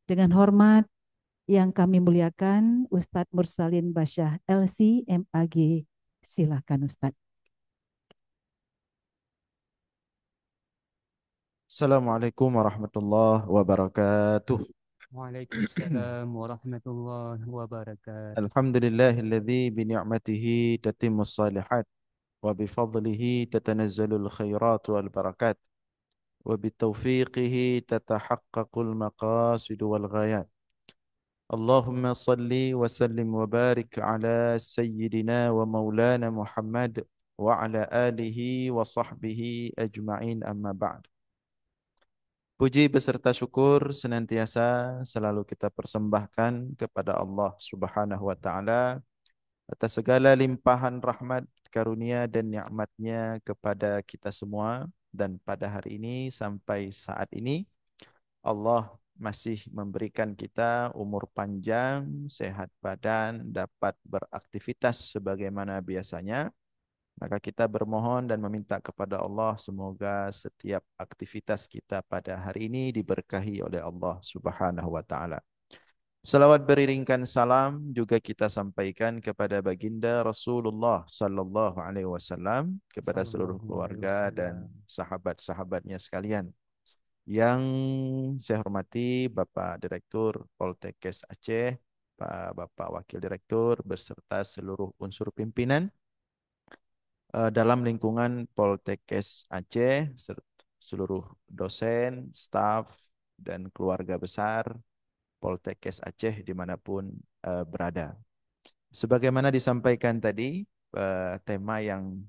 Dengan hormat yang kami muliakan, Ustadz Mursalin Basyah LC MAG. Silakan Ustadz. Assalamualaikum warahmatullahi wabarakatuh. Waalaikumsalam warahmatullahi wabarakatuh. Alhamdulillahilladzi bi ni'matihi tatimmus shalihat wa bi fadlihi tatanazzalul khairat wal barakat wa bi taufiqihi tatahaqqaqul maqasid wal ghayat. Allahumma salli wa sallim wa barik ala sayyidina wa maulana Muhammad wa ala alihi wa sahbihi ajma'in amma ba'd. Puji beserta syukur senantiasa selalu kita persembahkan kepada Allah Subhanahu wa taala atas segala limpahan rahmat, karunia dan nikmatnya kepada kita semua, dan pada hari ini sampai saat ini Allah masih memberikan kita umur panjang, sehat badan, dapat beraktivitas sebagaimana biasanya. Maka kita bermohon dan meminta kepada Allah semoga setiap aktivitas kita pada hari ini diberkahi oleh Allah Subhanahu wa taala. Salawat beriringkan salam juga kita sampaikan kepada baginda Rasulullah sallallahu alaihi wasallam, kepada seluruh Sallallahu alaihi keluarga dan wasallam. sahabat-sahabatnya sekalian. Yang saya hormati Bapak Direktur Poltekkes Aceh, Bapak Wakil Direktur beserta seluruh unsur pimpinan dalam lingkungan Poltekkes Aceh, seluruh dosen, staf, dan keluarga besar Poltekkes Aceh dimanapun berada. Sebagaimana disampaikan tadi, tema yang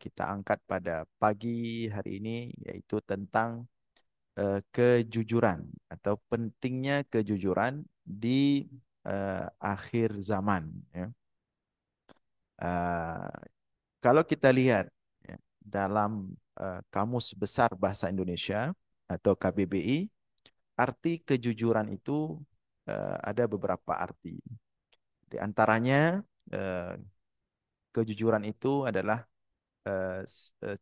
kita angkat pada pagi hari ini yaitu tentang kejujuran atau pentingnya kejujuran di akhir zaman. Ya. Eh, Kalau kita lihat ya, dalam Kamus Besar Bahasa Indonesia atau KBBI, arti kejujuran itu ada beberapa arti. Di antaranya eh, kejujuran itu adalah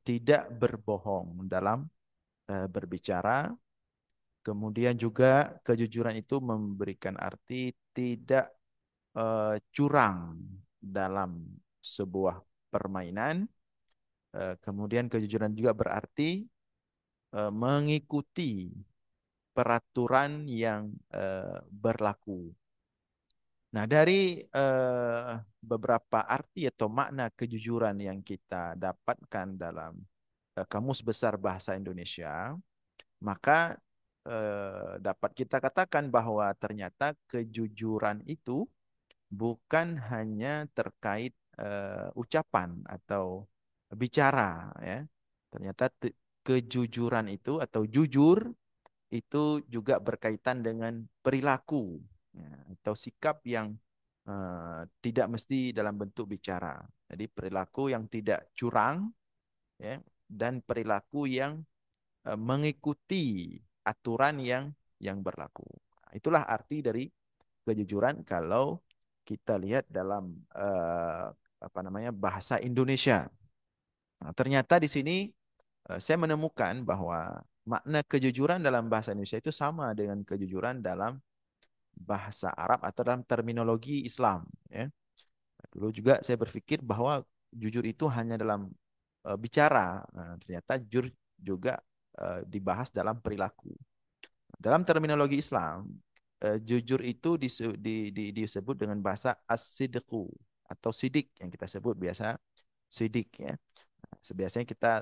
tidak berbohong dalam berbicara. Kemudian juga kejujuran itu memberikan arti tidak curang dalam sebuah permainan. Kemudian kejujuran juga berarti mengikuti peraturan yang berlaku. Nah, dari beberapa arti atau makna kejujuran yang kita dapatkan dalam Kamus Besar Bahasa Indonesia, maka dapat kita katakan bahwa ternyata kejujuran itu bukan hanya terkait ucapan atau bicara, ya. Ternyata kejujuran itu atau jujur itu juga berkaitan dengan perilaku, ya, atau sikap yang tidak mesti dalam bentuk bicara. Jadi perilaku yang tidak curang, ya, dan perilaku yang mengikuti aturan yang berlaku. Nah, itulah arti dari kejujuran kalau kita lihat dalam apa namanya bahasa Indonesia. Nah, ternyata di sini saya menemukan bahwa makna kejujuran dalam bahasa Indonesia itu sama dengan kejujuran dalam bahasa Arab atau dalam terminologi Islam. Ya. Dulu juga saya berpikir bahwa jujur itu hanya dalam bicara. Nah, ternyata jujur juga dibahas dalam perilaku. Dalam terminologi Islam, jujur itu disebut dengan bahasa as-sidqu atau sidik yang kita sebut biasa sidik, ya. Biasanya kita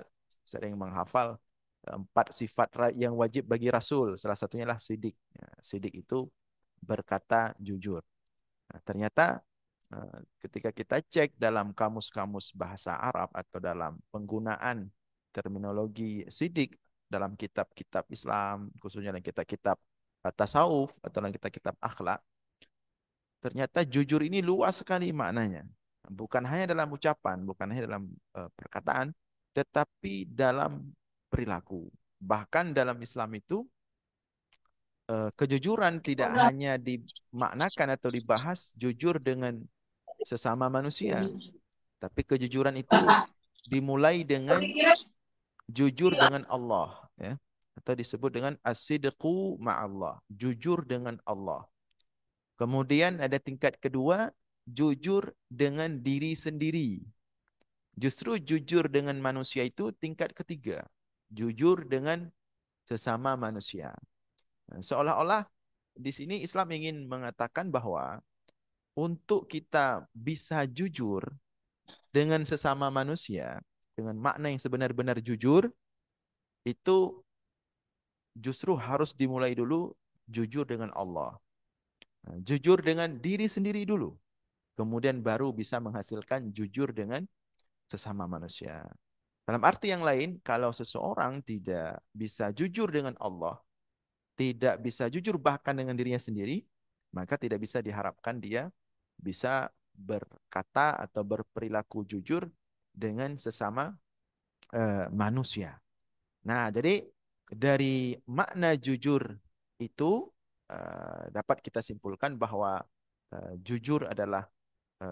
sering menghafal empat sifat yang wajib bagi Rasul. Salah satunya adalah sidik. Ya, sidik itu berkata jujur. Nah, ternyata ketika kita cek dalam kamus-kamus bahasa Arab atau dalam penggunaan terminologi sidik dalam kitab-kitab Islam, khususnya dalam kitab-kitab tasawuf atau dalam kitab-kitab akhlak, ternyata jujur ini luas sekali maknanya. Bukan hanya dalam ucapan, bukan hanya dalam perkataan, tetapi dalam perilaku. Bahkan dalam Islam itu kejujuran tidak hanya dimaknakan atau dibahas jujur dengan sesama manusia, tapi kejujuran itu dimulai dengan jujur dengan Allah, ya. atau disebut dengan as-sidqu ma'allah, jujur dengan Allah. Kemudian ada tingkat kedua, jujur dengan diri sendiri. Justru jujur dengan manusia itu tingkat ketiga, jujur dengan sesama manusia. Seolah-olah di sini Islam ingin mengatakan bahwa untuk kita bisa jujur dengan sesama manusia, dengan makna yang sebenar-benar jujur, itu justru harus dimulai dulu jujur dengan Allah. Jujur dengan diri sendiri dulu. Kemudian baru bisa menghasilkan jujur dengan sesama manusia. Dalam arti yang lain, kalau seseorang tidak bisa jujur dengan Allah, tidak bisa jujur bahkan dengan dirinya sendiri, maka tidak bisa diharapkan dia bisa berkata atau berperilaku jujur dengan sesama manusia. Nah, jadi dari makna jujur itu dapat kita simpulkan bahwa jujur adalah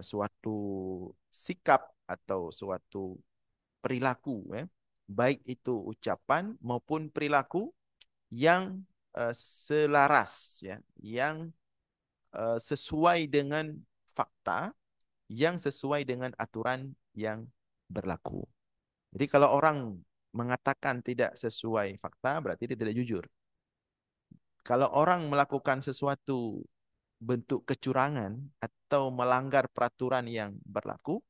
suatu sikap atau suatu perilaku, baik itu ucapan maupun perilaku yang selaras, ya, yang sesuai dengan fakta, yang sesuai dengan aturan yang berlaku. Jadi kalau orang mengatakan tidak sesuai fakta, berarti dia tidak jujur. Kalau orang melakukan sesuatu bentuk kecurangan atau melanggar peraturan yang berlaku,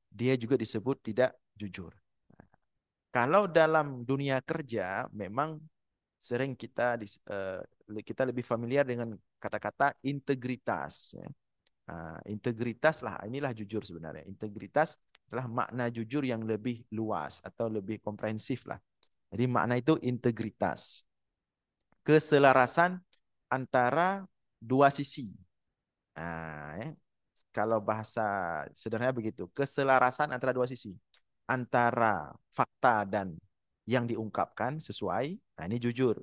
dia juga disebut tidak jujur. Kalau dalam dunia kerja, memang sering kita lebih familiar dengan kata-kata integritas. Ya. Integritas lah, inilah jujur sebenarnya. Integritas adalah makna jujur yang lebih luas atau lebih komprehensif lah. Jadi makna itu integritas. Keselarasan antara dua sisi. Ya. Kalau bahasa sederhananya begitu, keselarasan antara dua sisi. Antara fakta dan yang diungkapkan sesuai, nah ini jujur.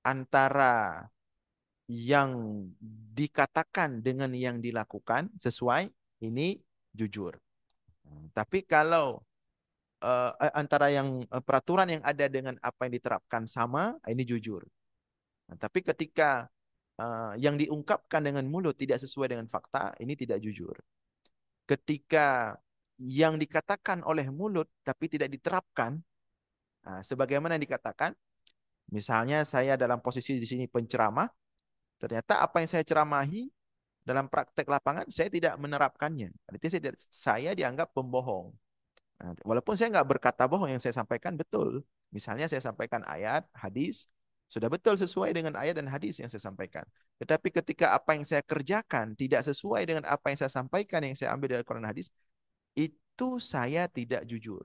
Antara yang dikatakan dengan yang dilakukan sesuai, ini jujur. Tapi kalau antara yang peraturan yang ada dengan apa yang diterapkan sama, ini jujur. Nah, tapi ketika yang diungkapkan dengan mulut tidak sesuai dengan fakta, ini tidak jujur. Ketika yang dikatakan oleh mulut tapi tidak diterapkan, sebagaimana yang dikatakan, misalnya saya dalam posisi di sini penceramah, ternyata apa yang saya ceramahi dalam praktek lapangan saya tidak menerapkannya. Berarti saya dianggap pembohong. Nah, walaupun saya nggak berkata bohong, yang saya sampaikan betul. Misalnya saya sampaikan ayat, hadis, sudah betul sesuai dengan ayat dan hadis yang saya sampaikan. Tetapi ketika apa yang saya kerjakan tidak sesuai dengan apa yang saya sampaikan, yang saya ambil dari Quran hadis, itu saya tidak jujur.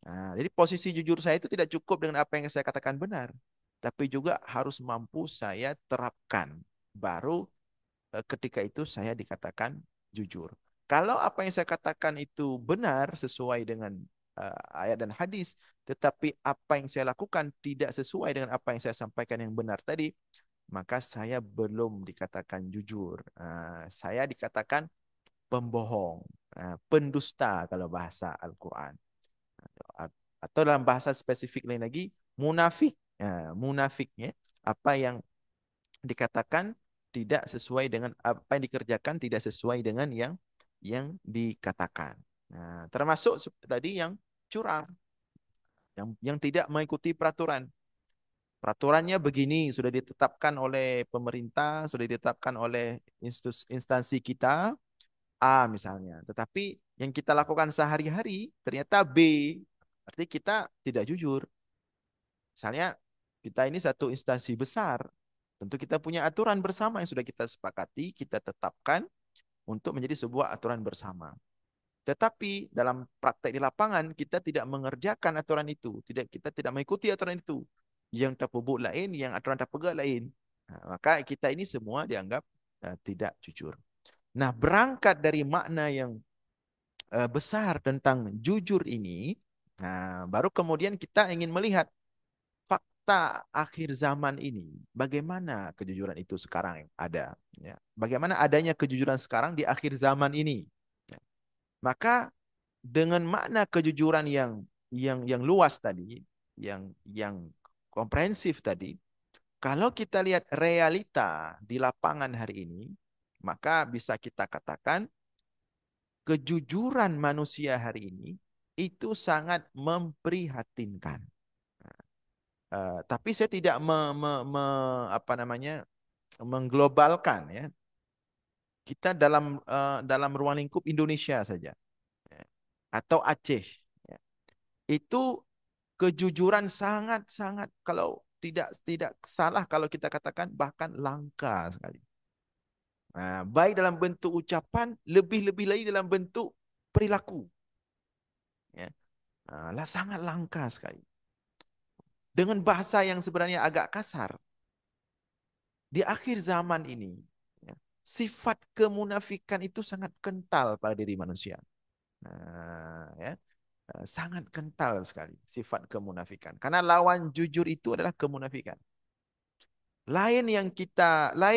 Nah, jadi posisi jujur saya itu tidak cukup dengan apa yang saya katakan benar, tapi juga harus mampu saya terapkan. Baru ketika itu saya dikatakan jujur. Kalau apa yang saya katakan itu benar sesuai dengan ayat dan hadis, tetapi apa yang saya lakukan tidak sesuai dengan apa yang saya sampaikan yang benar tadi, maka saya belum dikatakan jujur. Saya dikatakan pembohong, pendusta kalau bahasa Al-Quran. Atau dalam bahasa spesifik lain lagi, munafik. Munafiknya apa yang dikatakan tidak sesuai dengan apa yang dikerjakan, tidak sesuai dengan yang dikatakan. Nah, termasuk tadi yang curang, yang tidak mengikuti peraturan. Peraturannya begini, sudah ditetapkan oleh pemerintah, sudah ditetapkan oleh instansi kita, A misalnya. Tetapi yang kita lakukan sehari-hari ternyata B. Berarti kita tidak jujur. Misalnya kita ini satu instansi besar. Tentu kita punya aturan bersama yang sudah kita sepakati, kita tetapkan untuk menjadi sebuah aturan bersama. Tetapi dalam praktek di lapangan kita tidak mengerjakan aturan itu, kita tidak mengikuti aturan itu. Yang terpubuk lain, yang aturan terpegang lain. Nah, maka kita ini semua dianggap tidak jujur. Nah, berangkat dari makna yang besar tentang jujur ini, nah, baru kemudian kita ingin melihat fakta akhir zaman ini, bagaimana kejujuran itu sekarang yang ada. Ya. Bagaimana adanya kejujuran sekarang di akhir zaman ini. Ya. Maka dengan makna kejujuran yang luas tadi, yang komprehensif tadi, kalau kita lihat realita di lapangan hari ini, maka bisa kita katakan kejujuran manusia hari ini itu sangat memprihatinkan. Tapi saya tidak apa namanya mengglobalkan ya. Kita dalam ruang lingkup Indonesia saja ya, atau Aceh ya. Itu kejujuran sangat-sangat kalau tidak salah kalau kita katakan bahkan langka sekali. Nah, baik dalam bentuk ucapan, lebih-lebih lagi dalam bentuk perilaku. Ya. Nah, sangat langka sekali. Dengan bahasa yang sebenarnya agak kasar. Di akhir zaman ini, ya, sifat kemunafikan itu sangat kental pada diri manusia. Nah, ya, sangat kental sekali sifat kemunafikan. Karena lawan jujur itu adalah kemunafikan. Lain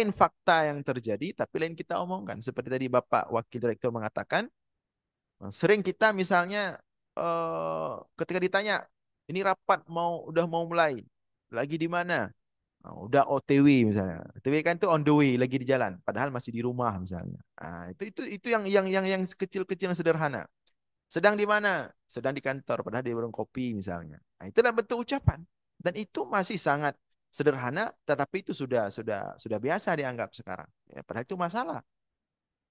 fakta yang terjadi, tapi lain kita omongkan. Seperti tadi Bapak Wakil Direktur mengatakan, sering kita misalnya ketika ditanya, ini rapat udah mau mulai, lagi di mana? Udah OTW misalnya. OTW kan itu on the way, lagi di jalan, padahal masih di rumah misalnya. Itu yang kecil-kecil yang sederhana. Sedang di mana? Sedang di kantor, padahal di warung kopi misalnya. Nah, itu adalah bentuk ucapan. Dan itu masih sangat sederhana, tetapi itu sudah biasa dianggap sekarang. Ya, padahal itu masalah.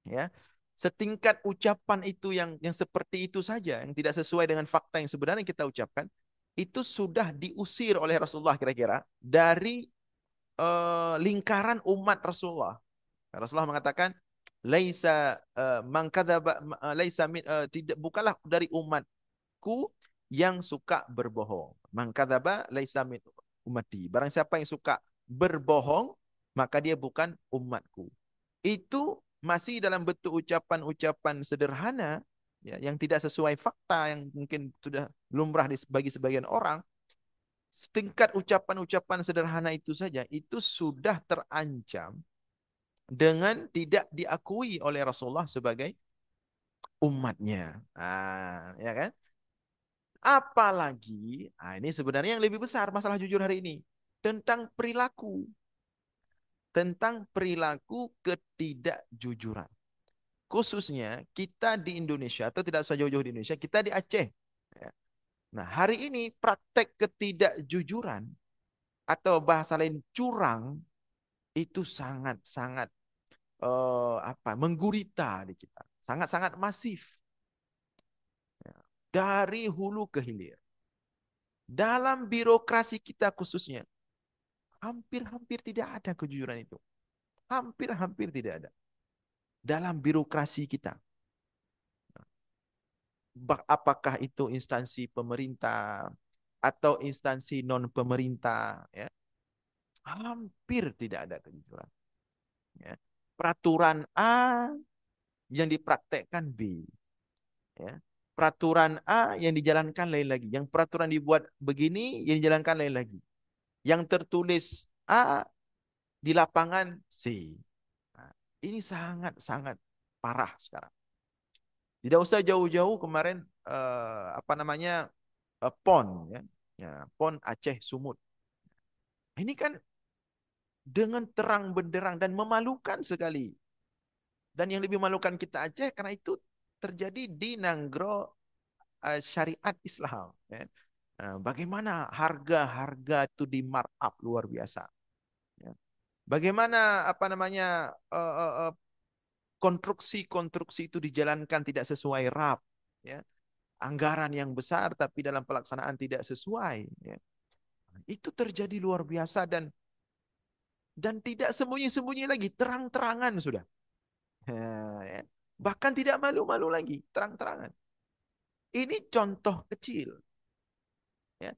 Ya, setingkat ucapan itu yang seperti itu saja, yang tidak sesuai dengan fakta yang sebenarnya kita ucapkan, itu sudah diusir oleh Rasulullah kira-kira dari lingkaran umat Rasulullah. Rasulullah mengatakan, laisa man kadzaba laisa min tidak bukanlah dari umatku yang suka berbohong. Man kadzaba laisa min ummati. Barang siapa yang suka berbohong, maka dia bukan umatku. Itu masih dalam bentuk ucapan-ucapan sederhana ya, yang tidak sesuai fakta yang mungkin sudah lumrah bagi sebagian orang. Setingkat ucapan-ucapan sederhana itu saja itu sudah terancam dengan tidak diakui oleh Rasulullah sebagai umatnya. Ya kan? Apalagi, ini sebenarnya yang lebih besar masalah jujur hari ini tentang perilaku, ketidakjujuran. Khususnya kita di Indonesia atau tidak usah jauh-jauh di Indonesia, kita di Aceh. Ya. Nah, hari ini praktek ketidakjujuran atau bahasa lain curang itu sangat-sangat menggurita di kita, sangat-sangat masif. Ya. Dari hulu ke hilir. Dalam birokrasi kita khususnya, hampir-hampir tidak ada kejujuran itu. Hampir-hampir tidak ada. Dalam birokrasi kita. Apakah itu instansi pemerintah atau instansi non pemerintah, ya, hampir tidak ada kejujuran. Ya. Peraturan A yang dipraktekkan B, ya. Peraturan A yang dijalankan lain lagi, yang peraturan dibuat begini yang dijalankan lain lagi, yang tertulis A di lapangan C. Nah, ini sangat-sangat parah sekarang. Tidak usah jauh-jauh kemarin PON ya. Ya, PON Aceh Sumut. Ini kan dengan terang benderang dan memalukan sekali. Dan yang lebih memalukan kita Aceh karena itu terjadi di Nanggro syariat Islam. Ya. Bagaimana harga-harga itu di markup luar biasa. Ya. Bagaimana konstruksi-konstruksi itu dijalankan tidak sesuai RAP. Ya. Anggaran yang besar tapi dalam pelaksanaan tidak sesuai. Ya. Itu terjadi luar biasa dan tidak sembunyi-sembunyi lagi, terang-terangan sudah. Ya. Bahkan tidak malu-malu lagi, terang-terangan. Ini contoh kecil. Ya.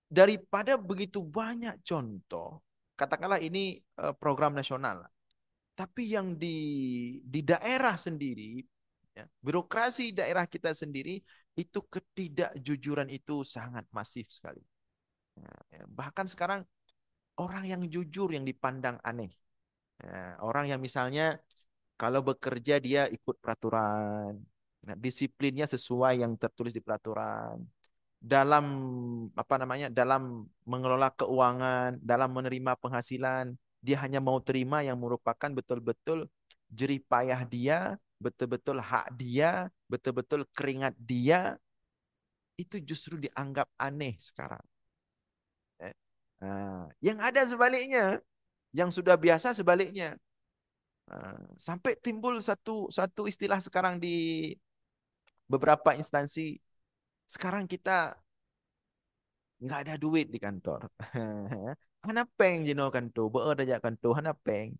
Daripada begitu banyak contoh, katakanlah ini program nasional. Tapi yang di daerah sendiri, ya, birokrasi daerah kita sendiri, itu ketidakjujuran itu sangat masif sekali. Ya, bahkan sekarang orang yang jujur yang dipandang aneh. Ya, orang yang misalnya kalau bekerja dia ikut peraturan, nah, disiplinnya sesuai yang tertulis di peraturan. dalam dalam mengelola keuangan, dalam menerima penghasilan, dia hanya mau terima yang merupakan betul-betul jerih payah dia, betul-betul hak dia, betul-betul keringat dia, itu justru dianggap aneh sekarang. Nah, yang ada sebaliknya, yang sudah biasa sebaliknya. Sampai timbul satu istilah sekarang di beberapa instansi. Sekarang kita nggak ada duit di kantor. Hana peng jino kantor, bekerja kantor hana peng.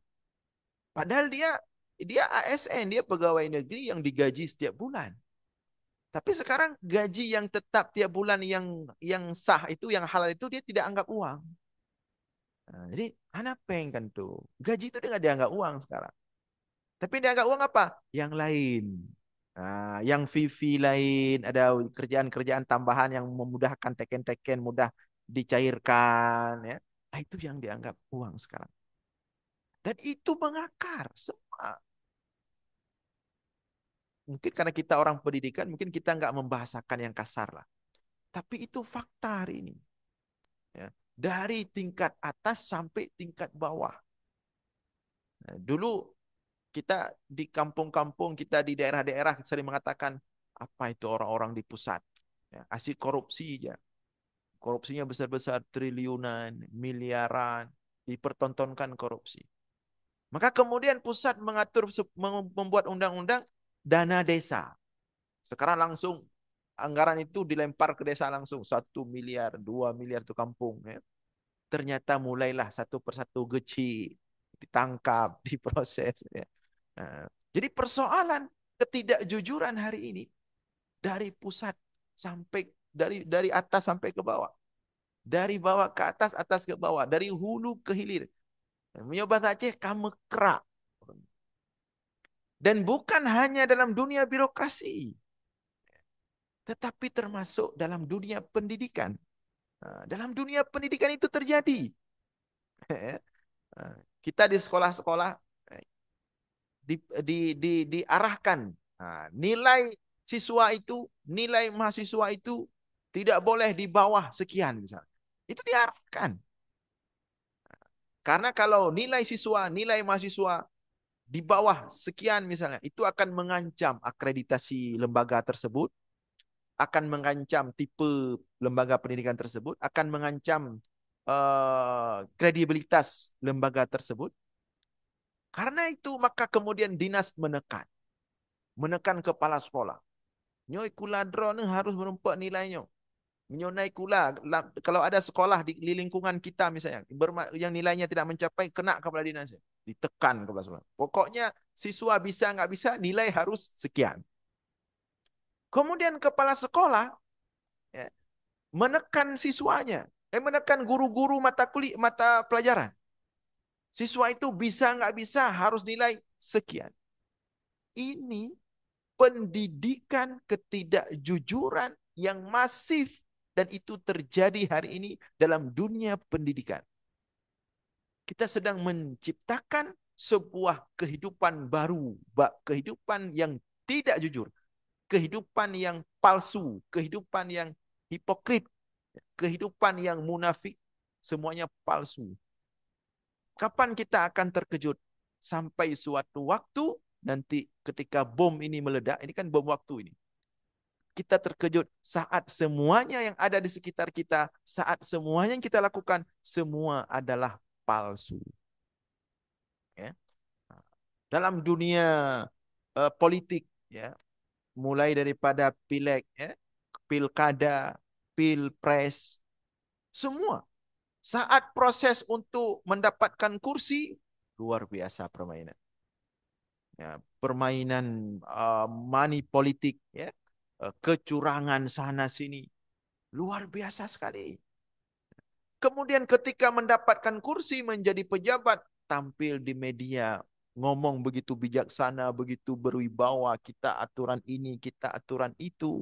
Padahal dia ASN, dia pegawai negeri yang digaji setiap bulan. Tapi sekarang gaji yang tetap tiap bulan yang sah itu, yang halal itu dia tidak anggap uang. Nah, jadi hana peng kan tuh. Gaji itu dia nggak dianggap uang sekarang. Tapi dia dianggap uang apa? Yang lain. Nah, yang fee lain, ada kerjaan-kerjaan tambahan yang memudahkan teken-teken, mudah dicairkan, ya. Nah, itu yang dianggap uang sekarang. Dan itu mengakar semua. Mungkin karena kita orang pendidikan, mungkin kita nggak membahasakan yang kasar lah. Tapi itu fakta hari ini. Ya. Dari tingkat atas sampai tingkat bawah. Nah, dulu kita di kampung-kampung, kita di daerah-daerah sering mengatakan, apa itu orang-orang di pusat? Ya, asik korupsi aja. Korupsinya besar-besar, triliunan, miliaran, dipertontonkan korupsi. Maka kemudian pusat membuat undang-undang dana desa. Sekarang langsung anggaran itu dilempar ke desa langsung. 1 miliar, 2 miliar itu kampung. Ya. Ternyata mulailah satu persatu geci, ditangkap, diproses. Ya. Nah, jadi persoalan ketidakjujuran hari ini dari pusat sampai dari atas sampai ke bawah. Dari bawah ke atas, atas ke bawah. Dari hulu ke hilir. Menyobat Aceh, kamu kerak. Dan bukan hanya dalam dunia birokrasi. Tetapi termasuk dalam dunia pendidikan. Nah, dalam dunia pendidikan itu terjadi. Kita di sekolah-sekolah diarahkan. Nah, nilai siswa itu, nilai mahasiswa itu tidak boleh di bawah sekian misalnya. Itu diarahkan. Karena kalau nilai siswa, nilai mahasiswa di bawah sekian misalnya, itu akan mengancam akreditasi lembaga tersebut, akan mengancam tipe lembaga pendidikan tersebut, akan mengancam kredibilitas lembaga tersebut. Karena itu maka kemudian dinas menekan kepala sekolah. Nyoy kula drone harus merempat nilainya. Menyonai kula, kalau ada sekolah di lingkungan kita misalnya, yang nilainya tidak mencapai, kena kepala dinas. Ditekan kepala sekolah. Pokoknya siswa bisa nggak bisa, nilai harus sekian. Kemudian kepala sekolah ya, menekan siswanya, menekan guru-guru mata pelajaran. Siswa itu bisa nggak bisa harus nilai sekian. Ini pendidikan ketidakjujuran yang masif dan itu terjadi hari ini dalam dunia pendidikan. Kita sedang menciptakan sebuah kehidupan baru, kehidupan yang tidak jujur, kehidupan yang palsu, kehidupan yang hipokrit, kehidupan yang munafik, semuanya palsu. Kapan kita akan terkejut? Sampai suatu waktu nanti ketika bom ini meledak, ini kan bom waktu ini. Kita terkejut saat semuanya yang ada di sekitar kita, saat semuanya yang kita lakukan, semua adalah palsu. Ya. Dalam dunia politik, ya, mulai daripada pileg, ya, pilkada, pilpres, semua. Saat proses untuk mendapatkan kursi, luar biasa permainan. Ya, permainan money politik, ya, kecurangan sana sini, luar biasa sekali. Kemudian ketika mendapatkan kursi menjadi pejabat, tampil di media, ngomong begitu bijaksana, begitu berwibawa, kita aturan ini, kita aturan itu.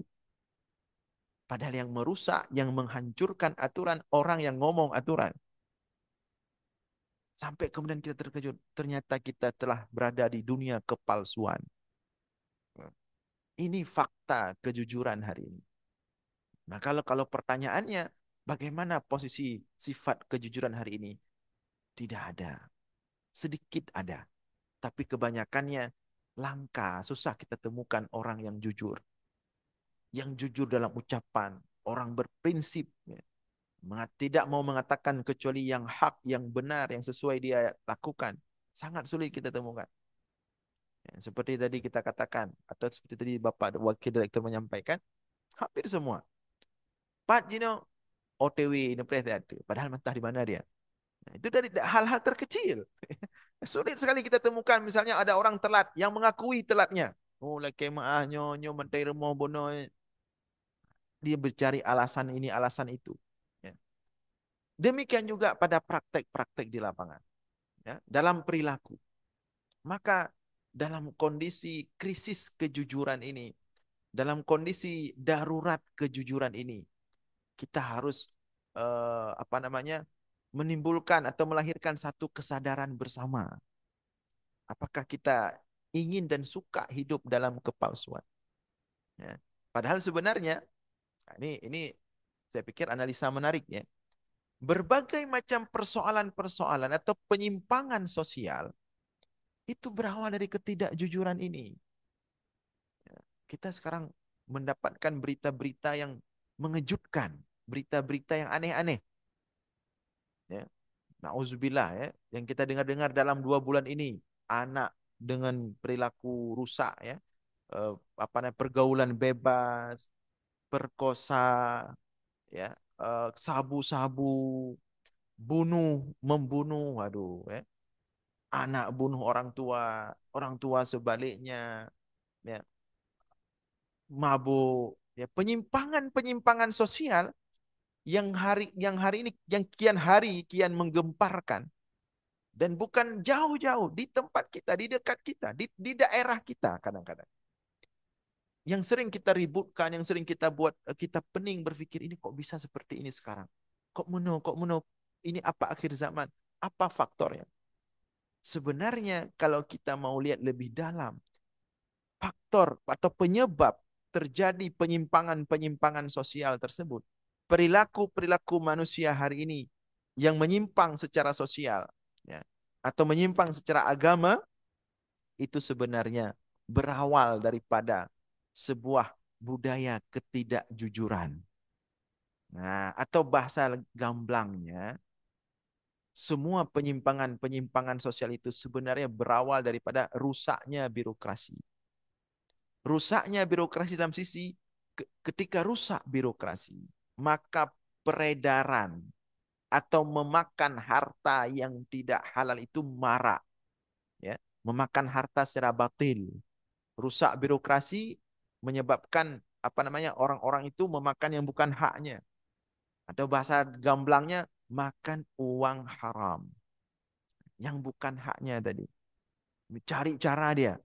Padahal yang merusak, yang menghancurkan aturan, orang yang ngomong aturan. Sampai kemudian kita terkejut, ternyata kita telah berada di dunia kepalsuan. Ini fakta kejujuran hari ini. Nah, kalau pertanyaannya bagaimana posisi sifat kejujuran hari ini? Tidak ada. Sedikit ada. Tapi kebanyakannya langka, susah kita temukan orang yang jujur. Yang jujur dalam ucapan, orang berprinsip, ya. Tidak mau mengatakan kecuali yang hak, yang benar, yang sesuai dia lakukan. Sangat sulit kita temukan. Ya, seperti tadi kita katakan, atau seperti tadi Bapak Wakil Direktur menyampaikan, hampir semua. OTW, padahal mentah di mana dia. Nah, itu dari hal-hal terkecil. Sulit sekali kita temukan misalnya ada orang telat yang mengakui telatnya. Oh, laki maah nyo mentai remah bono. Dia bercari alasan ini, alasan itu. Ya. Demikian juga pada praktek-praktek di lapangan. Ya, dalam perilaku. Maka dalam kondisi krisis kejujuran ini, dalam kondisi darurat kejujuran ini, kita harus menimbulkan atau melahirkan satu kesadaran bersama. Apakah kita ingin dan suka hidup dalam kepalsuan? Ya. Padahal sebenarnya ini saya pikir analisa menarik ya. Berbagai macam persoalan-persoalan atau penyimpangan sosial itu berawal dari ketidakjujuran ini. Ya. Kita sekarang mendapatkan berita-berita yang mengejutkan, berita-berita yang aneh-aneh. Ya. Nauzubillah ya, yang kita dengar-dengar dalam 2 bulan ini, anak dengan perilaku rusak ya, pergaulan bebas, perkosa, ya, sabu-sabu, membunuh, waduh, ya, anak bunuh orang tua sebaliknya, ya, mabuk, ya, penyimpangan sosial yang hari ini, yang kian menggemparkan. Dan bukan jauh-jauh di tempat kita, di dekat kita, di daerah kita kadang-kadang. Yang sering kita ributkan, yang sering kita buat kita pening berpikir ini kok bisa seperti ini sekarang. Kok meno, ini apa akhir zaman? Apa faktornya? Sebenarnya kalau kita mau lihat lebih dalam, faktor atau penyebab terjadi penyimpangan sosial tersebut, perilaku manusia hari ini yang menyimpang secara sosial, ya, atau menyimpang secara agama, itu sebenarnya berawal daripada sebuah budaya ketidakjujuran. Nah, atau bahasa gamblangnya, semua penyimpangan sosial itu sebenarnya berawal daripada rusaknya birokrasi. Rusaknya birokrasi dalam sisi ketika rusak birokrasi, maka peredaran atau memakan harta yang tidak halal itu marak, ya, memakan harta secara batil. Rusak birokrasi menyebabkan orang-orang itu memakan yang bukan haknya, atau bahasa gamblangnya makan uang haram yang bukan haknya tadi. Cari cara dia.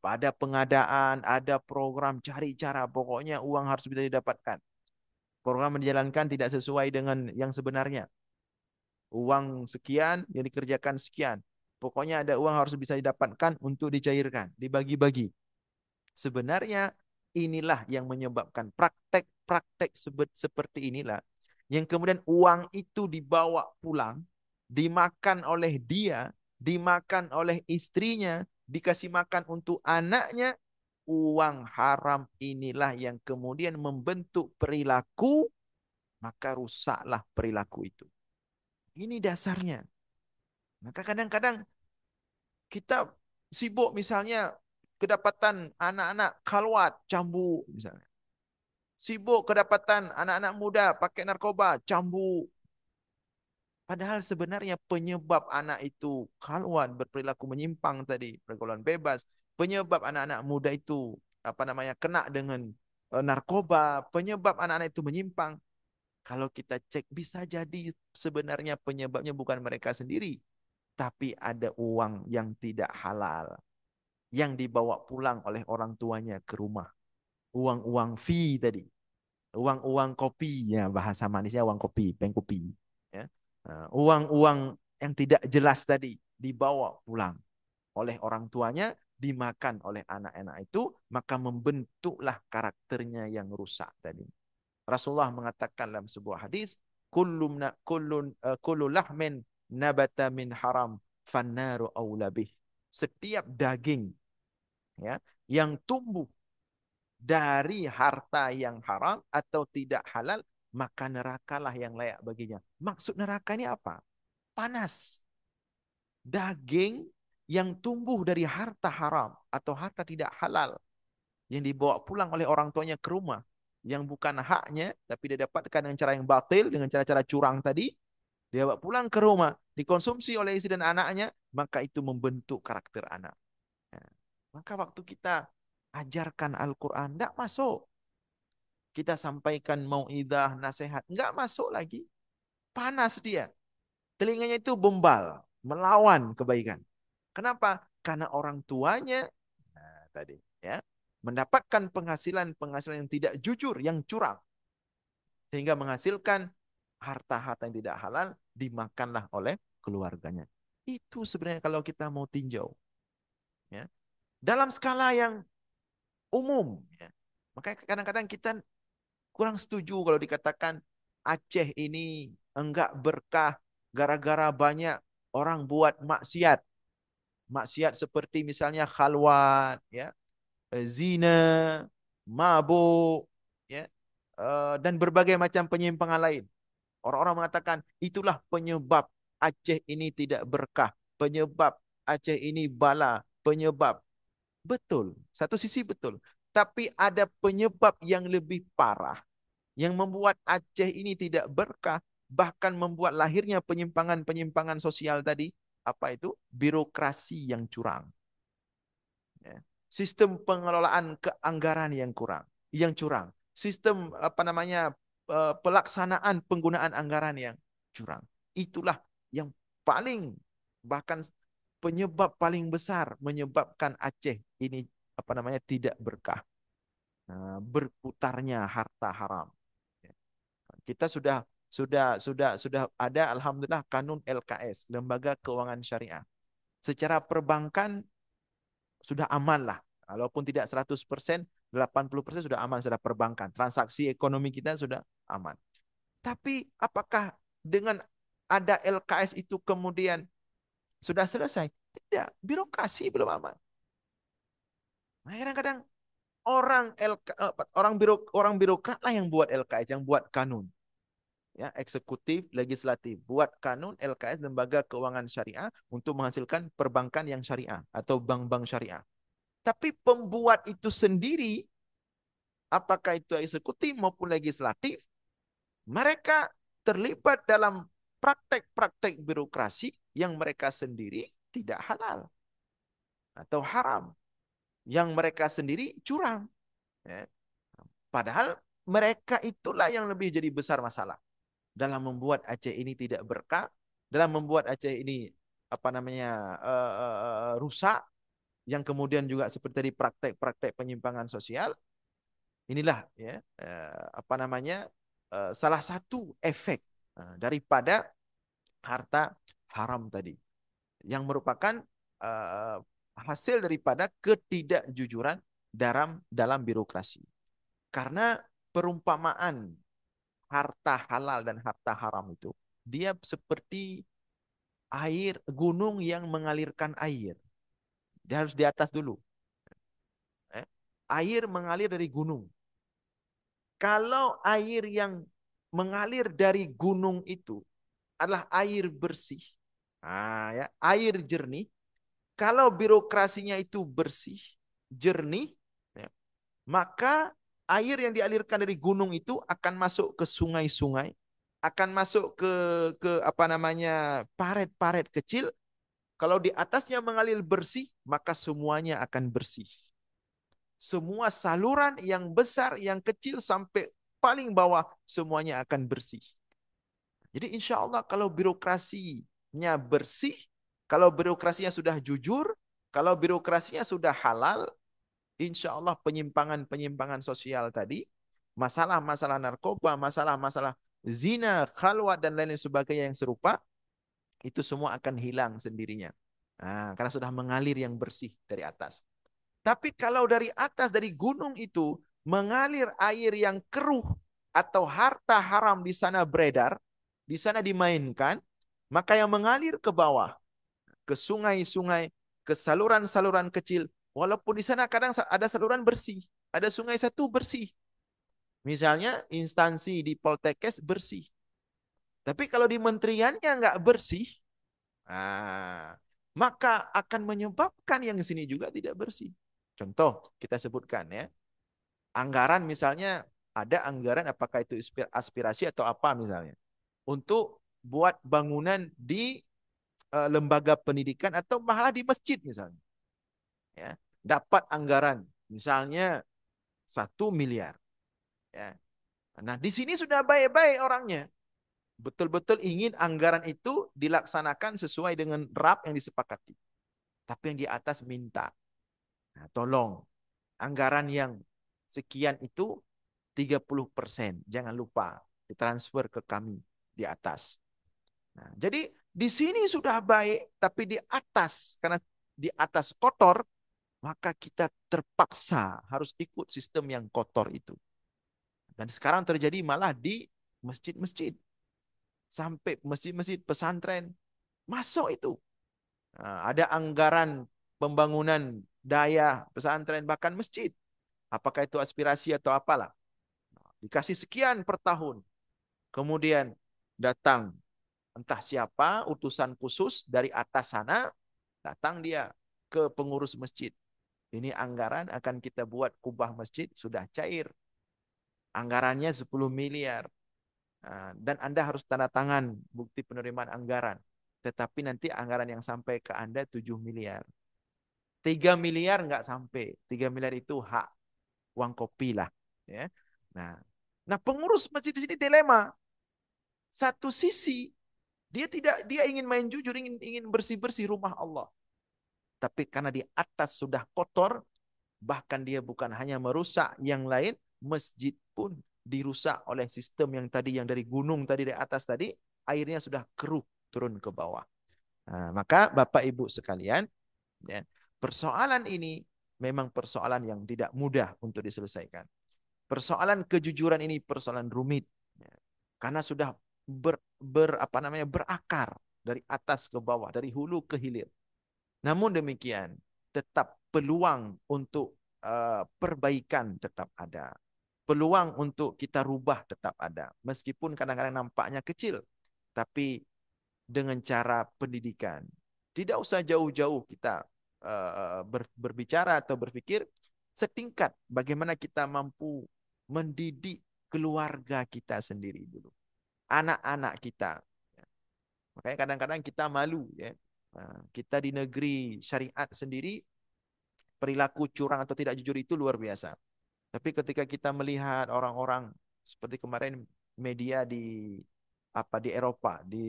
Ada pengadaan, ada program, cari cara. Pokoknya uang harus bisa didapatkan. Program dijalankan tidak sesuai dengan yang sebenarnya. Uang sekian, yang dikerjakan sekian. Pokoknya ada uang harus bisa didapatkan untuk dicairkan, dibagi-bagi. Sebenarnya inilah yang menyebabkan praktek-praktek seperti inilah. Yang kemudian uang itu dibawa pulang, dimakan oleh dia, dimakan oleh istrinya, dikasih makan untuk anaknya. Uang haram inilah yang kemudian membentuk perilaku, maka rusaklah perilaku itu. Ini dasarnya. Maka kadang-kadang kita sibuk misalnya kedapatan anak-anak khalwat, cambu misalnya. Sibuk kedapatan anak-anak muda pakai narkoba, cambu. Padahal sebenarnya penyebab anak itu khalwat, berperilaku menyimpang tadi, pergaulan bebas, penyebab anak-anak muda itu kena dengan narkoba, penyebab anak-anak itu menyimpang. Kalau kita cek bisa jadi sebenarnya penyebabnya bukan mereka sendiri, tapi ada uang yang tidak halal yang dibawa pulang oleh orang tuanya ke rumah. Uang-uang fee tadi. Uang-uang kopi, ya bahasa manisnya uang kopi, pengkopi. Ya. Uang-uang yang tidak jelas tadi dibawa pulang oleh orang tuanya, dimakan oleh anak-anak itu, maka membentuklah karakternya yang rusak tadi. Rasulullah mengatakan dalam sebuah hadis, kullu lahmin nabata min haram fannaru aula bih. Setiap daging, ya, yang tumbuh dari harta yang haram atau tidak halal, maka nerakalah yang layak baginya. Maksud neraka ini apa? Panas. Daging yang tumbuh dari harta haram atau harta tidak halal yang dibawa pulang oleh orang tuanya ke rumah, yang bukan haknya tapi dia dapatkan dengan cara yang batil, dengan cara-cara curang tadi, dia bawa pulang ke rumah, dikonsumsi oleh istri dan anaknya, maka itu membentuk karakter anak. Nah, maka waktu kita ajarkan Al-Quran, tidak masuk. Kita sampaikan mau'idah, nasihat, nggak masuk lagi. Panas dia. Telinganya itu bembal, melawan kebaikan. Kenapa? Karena orang tuanya tadi, ya, mendapatkan penghasilan yang tidak jujur, yang curang, sehingga menghasilkan harta-harta yang tidak halal dimakanlah oleh keluarganya. Itu sebenarnya kalau kita mau tinjau, ya, dalam skala yang umum, ya. Makanya kadang-kadang kita kurang setuju kalau dikatakan Aceh ini enggak berkah gara-gara banyak orang buat maksiat. Maksiat seperti misalnya khalwat, ya, zina, mabuk, ya, dan berbagai macam penyimpangan lain. Orang-orang mengatakan itulah penyebab Aceh ini tidak berkah, penyebab Aceh ini bala, penyebab. Betul, satu sisi betul. Tapi ada penyebab yang lebih parah, yang membuat Aceh ini tidak berkah, bahkan membuat lahirnya penyimpangan-penyimpangan sosial tadi. Apa itu? Birokrasi yang curang. Ya. Sistem pengelolaan keanggaran yang curang. Sistem apa namanya pelaksanaan penggunaan anggaran yang curang. Itulah yang paling, bahkan penyebab paling besar menyebabkan Aceh ini apa namanya tidak berkah. Nah, berputarnya harta haram. Ya. Kita sudah ada alhamdulillah kanun LKS, Lembaga Keuangan Syariah. Secara perbankan sudah aman lah. Walaupun tidak 100%, 80% sudah aman secara perbankan. Transaksi ekonomi kita sudah aman. Tapi apakah dengan ada LKS itu kemudian sudah selesai? Tidak, birokrasi belum aman. Nah, kadang-kadang orang birokrat lah yang buat LKS, yang buat kanun. Ya, eksekutif, legislatif, buat kanun LKS, Lembaga Keuangan Syariah, untuk menghasilkan perbankan yang syariah atau bank-bank syariah. Tapi pembuat itu sendiri, apakah itu eksekutif maupun legislatif, mereka terlibat dalam praktek-praktek birokrasi yang mereka sendiri tidak halal atau haram, yang mereka sendiri curang. Ya. Padahal mereka itulah yang lebih jadi besar masalah dalam membuat Aceh ini tidak berkah, dalam membuat Aceh ini apa namanya rusak, yang kemudian juga seperti tadi praktek-praktek penyimpangan sosial. Inilah, ya, apa namanya salah satu efek daripada harta haram tadi, yang merupakan hasil daripada ketidakjujuran dalam birokrasi. Karena perumpamaan harta halal dan harta haram itu, dia seperti air gunung yang mengalirkan air. Dia harus di atas dulu. Air mengalir dari gunung. Kalau air yang mengalir dari gunung itu adalah air bersih, ya, air jernih. Kalau birokrasinya itu bersih, jernih, ya, maka air yang dialirkan dari gunung itu akan masuk ke sungai-sungai, akan masuk ke apa namanya paret-paret kecil. Kalau di atasnya mengalir bersih, maka semuanya akan bersih. Semua saluran yang besar, yang kecil, sampai paling bawah, semuanya akan bersih. Jadi insya Allah kalau birokrasinya bersih, kalau birokrasinya sudah jujur, kalau birokrasinya sudah halal, insya Allah penyimpangan-penyimpangan sosial tadi, masalah-masalah narkoba, masalah-masalah zina, khalwat, dan lain-lain sebagainya yang serupa, itu semua akan hilang sendirinya. Nah, karena sudah mengalir yang bersih dari atas. Tapi kalau dari atas, dari gunung itu mengalir air yang keruh, atau harta haram di sana beredar, di sana dimainkan, maka yang mengalir ke bawah, ke sungai-sungai, ke saluran-saluran kecil, walaupun di sana kadang ada saluran bersih, ada sungai satu bersih. Misalnya instansi di Poltekkes bersih. Tapi kalau di menteriannya nggak bersih, maka akan menyebabkan yang di sini juga tidak bersih. Contoh kita sebutkan ya, anggaran misalnya ada anggaran apakah itu aspirasi atau apa misalnya untuk buat bangunan di lembaga pendidikan atau malah di masjid misalnya, ya dapat anggaran misalnya 1 miliar, ya. Nah di sini sudah baik-baik orangnya, betul-betul ingin anggaran itu dilaksanakan sesuai dengan RAP yang disepakati, tapi yang di atas minta, nah, tolong anggaran yang sekian itu 30%, jangan lupa ditransfer ke kami di atas. Nah, jadi di sini sudah baik, tapi di atas, karena di atas kotor, maka kita terpaksa harus ikut sistem yang kotor itu. Dan sekarang terjadi malah di masjid-masjid. Sampai masjid-masjid pesantren masuk itu. Nah, ada anggaran pembangunan daya pesantren, bahkan masjid. Apakah itu aspirasi atau apalah. Dikasih sekian per tahun. Kemudian datang entah siapa, utusan khusus dari atas sana, datang dia ke pengurus masjid. Ini anggaran akan kita buat kubah masjid, sudah cair. Anggarannya 10 miliar. Dan Anda harus tanda tangan bukti penerimaan anggaran. Tetapi nanti anggaran yang sampai ke Anda 7 miliar. 3 miliar nggak sampai. 3 miliar itu hak uang kopi lah. Ya. Nah, pengurus masjid di sini dilema. Satu sisi dia ingin main jujur, ingin bersih-bersih rumah Allah. Tapi karena di atas sudah kotor, bahkan dia bukan hanya merusak yang lain, masjid pun dirusak oleh sistem yang tadi, yang dari gunung tadi, dari atas tadi, airnya sudah keruh turun ke bawah. Nah, maka Bapak Ibu sekalian, ya, persoalan ini memang persoalan yang tidak mudah untuk diselesaikan. Persoalan kejujuran ini persoalan rumit, ya, karena sudah berakar dari atas ke bawah, dari hulu ke hilir. Namun demikian, tetap peluang untuk perbaikan tetap ada. Peluang untuk kita rubah tetap ada. Meskipun kadang-kadang nampaknya kecil, tapi dengan cara pendidikan. Tidak usah jauh-jauh kita berbicara atau berpikir, setingkat bagaimana kita mampu mendidik keluarga kita sendiri dulu. Anak-anak kita. Makanya kadang-kadang kita malu, ya. Kita di negeri syariat sendiri, perilaku curang atau tidak jujur itu luar biasa. Tapi ketika kita melihat orang-orang seperti kemarin media di Eropa, di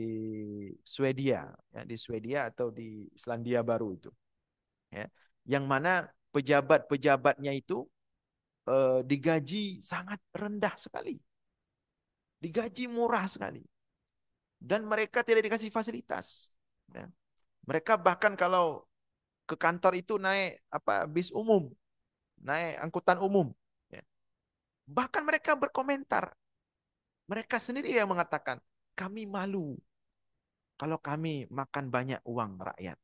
Swedia, ya, di Swedia atau di Selandia Baru itu, ya, yang mana pejabat-pejabatnya itu digaji sangat rendah sekali, digaji murah sekali, dan mereka tidak dikasih fasilitas. Ya. Mereka bahkan kalau ke kantor itu naik bis umum, naik angkutan umum. Ya. Bahkan mereka berkomentar, mereka sendiri yang mengatakan, kami malu kalau kami makan banyak uang rakyat.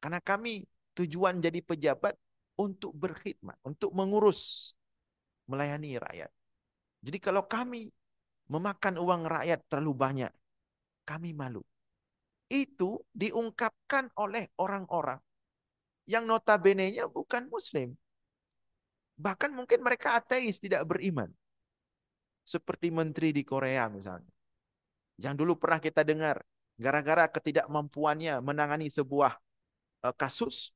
Karena kami tujuan jadi pejabat untuk berkhidmat, untuk mengurus, melayani rakyat. Jadi kalau kami memakan uang rakyat terlalu banyak, kami malu. Itu diungkapkan oleh orang-orang yang notabene-nya bukan Muslim. Bahkan mungkin mereka ateis, tidak beriman. Seperti menteri di Korea misalnya. Yang dulu pernah kita dengar, gara-gara ketidakmampuannya menangani sebuah kasus,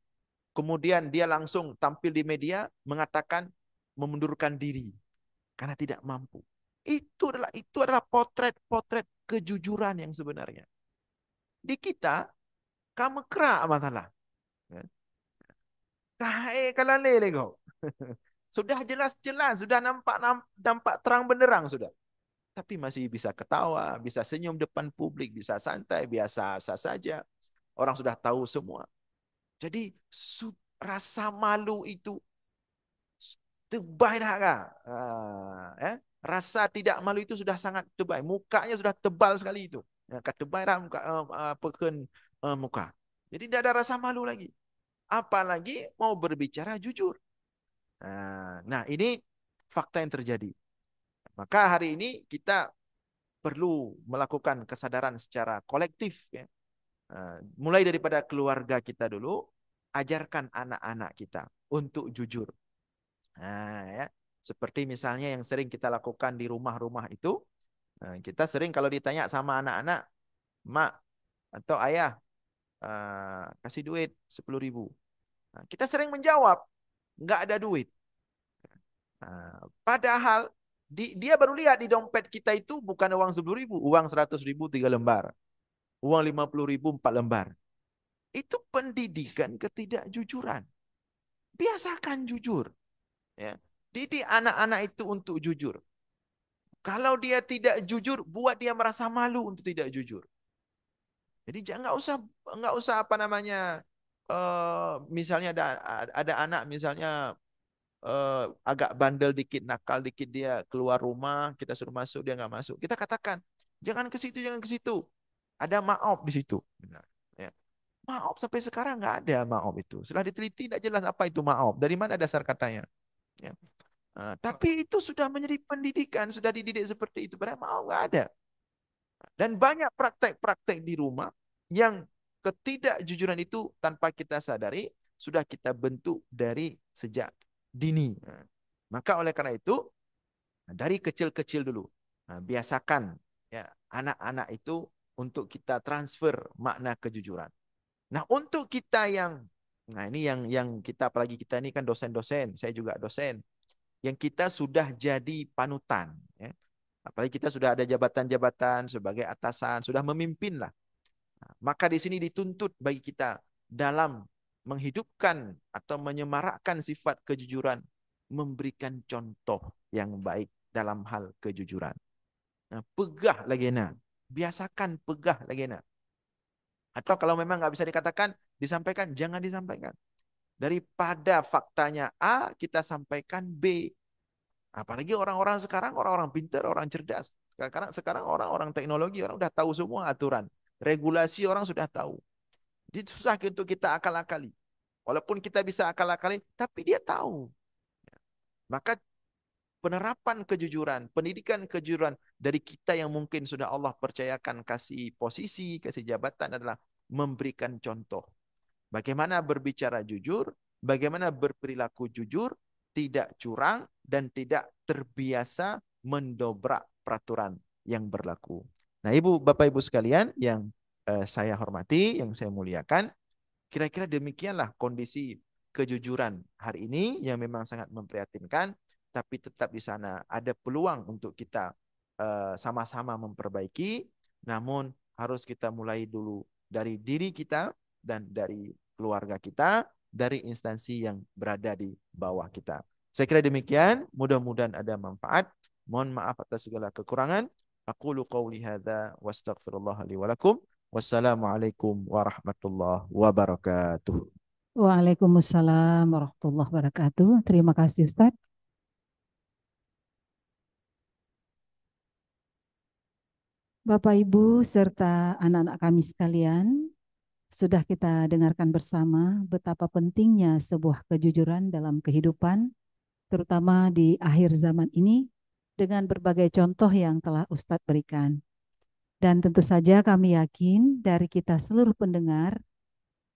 kemudian dia langsung tampil di media mengatakan memundurkan diri karena tidak mampu. Itu adalah potret kejujuran yang sebenarnya. Di kita, kamu kerak masalah. Kalale lego. Sudah jelas-jelas, sudah nampak terang benderang sudah. Tapi masih bisa ketawa, bisa senyum depan publik, bisa santai, biasa saja. Orang sudah tahu semua. Jadi rasa malu itu tebay dah kah? Rasa tidak malu itu sudah sangat tebal. Mukanya sudah tebal sekali itu. Ya, tebal muka, muka. Jadi tidak ada rasa malu lagi. Apalagi mau berbicara jujur. Nah, ini fakta yang terjadi. Maka hari ini kita perlu melakukan kesadaran secara kolektif. Ya. Mulai daripada keluarga kita dulu, ajarkan anak-anak kita untuk jujur. Ya. Seperti misalnya yang sering kita lakukan di rumah-rumah itu, kita sering kalau ditanya sama anak-anak, mak atau ayah, kasih duit 10.000. Kita sering menjawab, nggak ada duit. Padahal dia baru lihat di dompet kita itu bukan uang 10.000, uang 100.000 3 lembar, uang 50.000 4 lembar. Itu pendidikan ketidakjujuran. Biasakan jujur. Ya. Didik anak-anak itu untuk jujur. Kalau dia tidak jujur, buat dia merasa malu untuk tidak jujur. Jadi jangan nggak usah apa namanya. Misalnya ada anak misalnya agak bandel dikit, nakal dikit, dia keluar rumah, kita suruh masuk, dia nggak masuk. Kita katakan, jangan ke situ, jangan ke situ. Ada maaf di situ. Benar. Ya. Maaf sampai sekarang nggak ada maaf itu. Setelah diteliti tidak jelas apa itu maaf. Dari mana dasar katanya. Ya. Tapi itu sudah menjadi pendidikan, sudah dididik seperti itu. Padahal maaf nggak ada. Dan banyak praktek-praktek di rumah yang ketidakjujuran itu tanpa kita sadari sudah kita bentuk dari sejak dini. Maka oleh karena itu dari kecil-kecil dulu biasakan ya anak-anak itu untuk kita transfer makna kejujuran. Nah, untuk kita ini yang kita apalagi kita ini kan dosen-dosen, saya juga dosen, yang kita sudah jadi panutan ya. Apalagi kita sudah ada jabatan-jabatan sebagai atasan, sudah memimpin lah. Maka di sini dituntut bagi kita dalam menghidupkan atau menyemarakkan sifat kejujuran, memberikan contoh yang baik dalam hal kejujuran. Pegah lagi nak, biasakan pegah lagi nak. Atau kalau memang nggak bisa dikatakan, disampaikan, jangan disampaikan. Daripada faktanya A, kita sampaikan B. Apalagi orang-orang sekarang, orang-orang pintar, orang cerdas. Sekarang orang-orang teknologi, orang udah tahu semua aturan. Regulasi orang sudah tahu. Jadi susah untuk kita akal-akali. Walaupun kita bisa akal-akali, tapi dia tahu. Maka penerapan kejujuran, pendidikan kejujuran dari kita yang mungkin sudah Allah percayakan kasih posisi, kasih jabatan adalah memberikan contoh. Bagaimana berbicara jujur, bagaimana berperilaku jujur, tidak curang, dan tidak terbiasa mendobrak peraturan yang berlaku. Nah, Ibu, Bapak, Ibu sekalian yang saya hormati, yang saya muliakan, kira-kira demikianlah kondisi kejujuran hari ini yang memang sangat memprihatinkan, tapi tetap di sana ada peluang untuk kita sama-sama memperbaiki, namun harus kita mulai dulu dari diri kita dan dari keluarga kita, dari instansi yang berada di bawah kita. Saya kira demikian, mudah-mudahan ada manfaat. Mohon maaf atas segala kekurangan. Aqulu qawli hadza wa astaghfirullah li wa lakum. Wassalamualaikum warahmatullahi wabarakatuh. Waalaikumsalam warahmatullahi wabarakatuh. Terima kasih Ustadz. Bapak Ibu serta anak-anak kami sekalian, sudah kita dengarkan bersama betapa pentingnya sebuah kejujuran dalam kehidupan, terutama di akhir zaman ini, dengan berbagai contoh yang telah Ustadz berikan. Dan tentu saja kami yakin dari kita seluruh pendengar,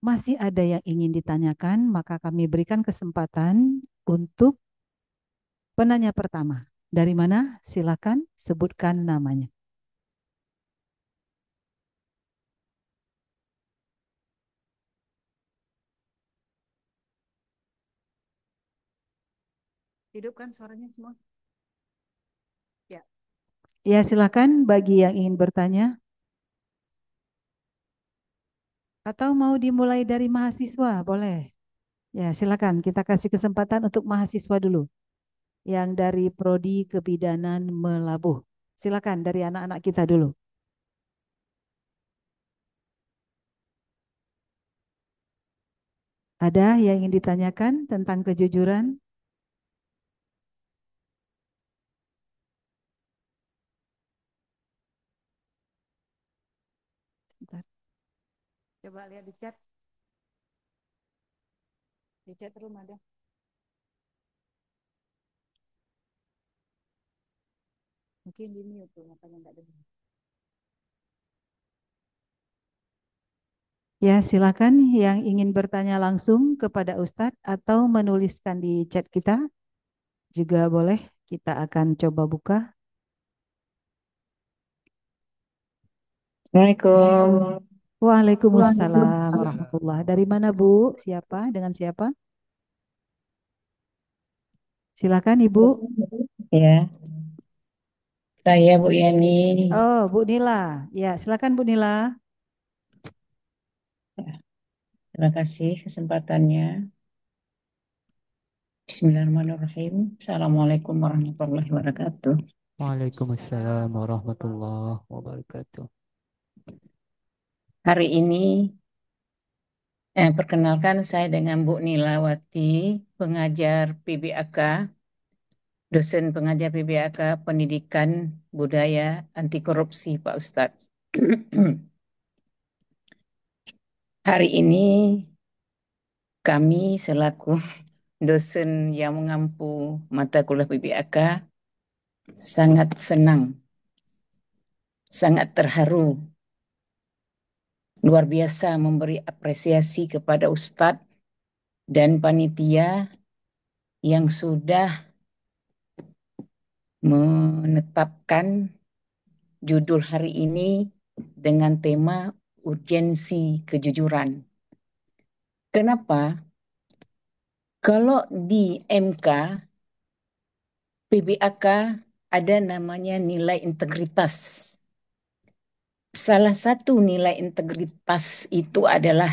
masih ada yang ingin ditanyakan, maka kami berikan kesempatan untuk penanya pertama. Dari mana? Silakan sebutkan namanya. Hidupkan suaranya semua. Ya. Ya, silakan bagi yang ingin bertanya. Atau mau dimulai dari mahasiswa, boleh. Ya, silakan kita kasih kesempatan untuk mahasiswa dulu. Yang dari Prodi Kebidanan Melabuh. Silakan dari anak-anak kita dulu. Ada yang ingin ditanyakan tentang kejujuran? Coba lihat di chat. Di chat room ada. Mungkin di mute tuh, makanya nggak dengar. Ya, silakan yang ingin bertanya langsung kepada Ustadz atau menuliskan di chat kita juga boleh. Kita akan coba buka. Assalamualaikum. Waalaikumsalam warahmatullahi. Dari mana Bu? Siapa? Dengan siapa? Silakan Ibu. Ya, saya Bu Yani. Oh, Bu Nila. Ya, silakan Bu Nila. Ya, terima kasih kesempatannya. Bismillahirrahmanirrahim. Assalamualaikum warahmatullahi wabarakatuh. Waalaikumsalam warahmatullahi wabarakatuh. Hari ini, perkenalkan saya dengan Bu Nilawati, pengajar PBAK, dosen pengajar PBAK Pendidikan Budaya Anti Korupsi, Pak Ustadz. Hari ini kami selaku dosen yang mengampu mata kuliah PBAK sangat senang, sangat terharu, luar biasa memberi apresiasi kepada Ustadz dan panitia yang sudah menetapkan judul hari ini dengan tema urgensi kejujuran. Kenapa? Kalau di MK, PBAK ada namanya nilai integritas. Salah satu nilai integritas itu adalah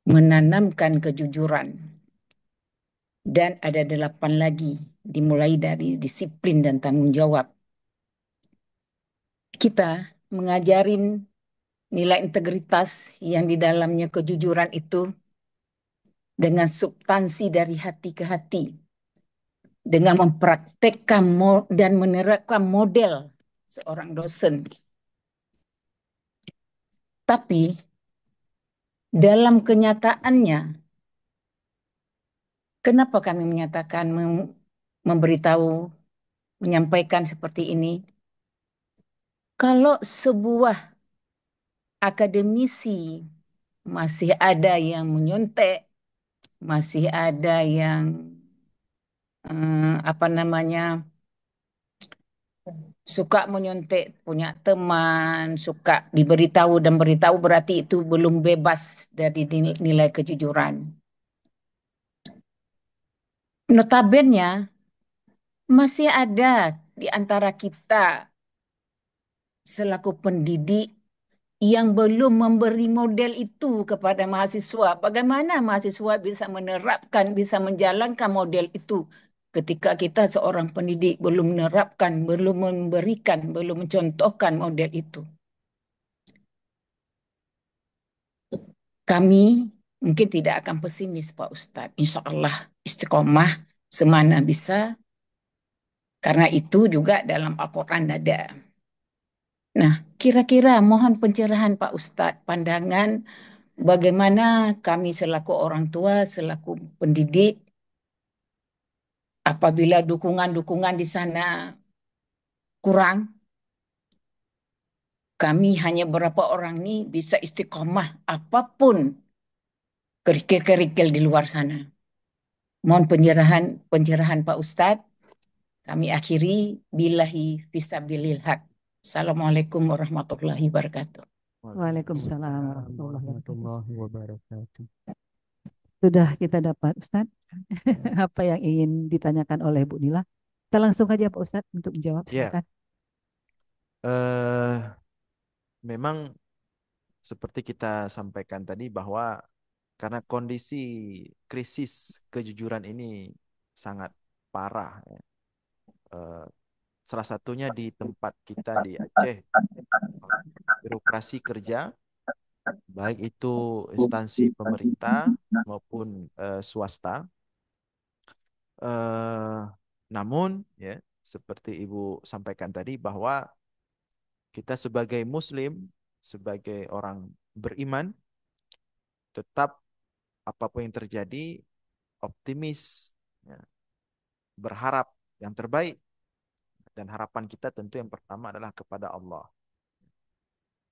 menanamkan kejujuran. Dan ada 8 lagi, dimulai dari disiplin dan tanggung jawab. Kita mengajarin nilai integritas yang di dalamnya kejujuran itu dengan substansi dari hati ke hati. Dengan mempraktekkan dan menerapkan model seorang dosen. Tapi dalam kenyataannya, kenapa kami menyatakan memberitahu, menyampaikan seperti ini? Kalau sebuah akademisi masih ada yang menyontek, masih ada yang apa namanya suka menyontek punya teman, suka diberitahu dan beritahu, berarti itu belum bebas dari nilai kejujuran. Notabene masih ada di antara kita selaku pendidik yang belum memberi model itu kepada mahasiswa. Bagaimana mahasiswa bisa menerapkan, bisa menjalankan model itu ketika kita seorang pendidik belum menerapkan, belum memberikan, belum mencontohkan model itu. Kami mungkin tidak akan pesimis Pak Ustadz. Insya Allah istiqomah semana bisa. Karena itu juga dalam Al-Quran ada. Nah, kira-kira mohon pencerahan Pak Ustadz, pandangan bagaimana kami selaku orang tua, selaku pendidik, apabila dukungan-dukungan di sana kurang, kami hanya berapa orang nih bisa istiqomah apapun kerikil-kerikil di luar sana. Mohon pencerahan Pak Ustadz. Kami akhiri billahi fisabilil haq. Assalamualaikum warahmatullahi wabarakatuh. Waalaikumsalam warahmatullahi wabarakatuh. Warahmatullahi wabarakatuh. Sudah kita dapat Ustadz apa yang ingin ditanyakan oleh Bu Nila. Kita langsung aja Pak Ustadz untuk menjawab. Ya, Silakan. eh, memang seperti kita sampaikan tadi bahwa karena kondisi krisis kejujuran ini sangat parah, ya. Eh, Salah satunya di tempat kita di Aceh, birokrasi kerja, baik itu instansi pemerintah maupun swasta. Eh, Namun, ya, seperti Ibu sampaikan tadi bahwa kita sebagai Muslim, sebagai orang beriman, tetap apapun yang terjadi optimis, ya, berharap yang terbaik, dan harapan kita tentu yang pertama adalah kepada Allah.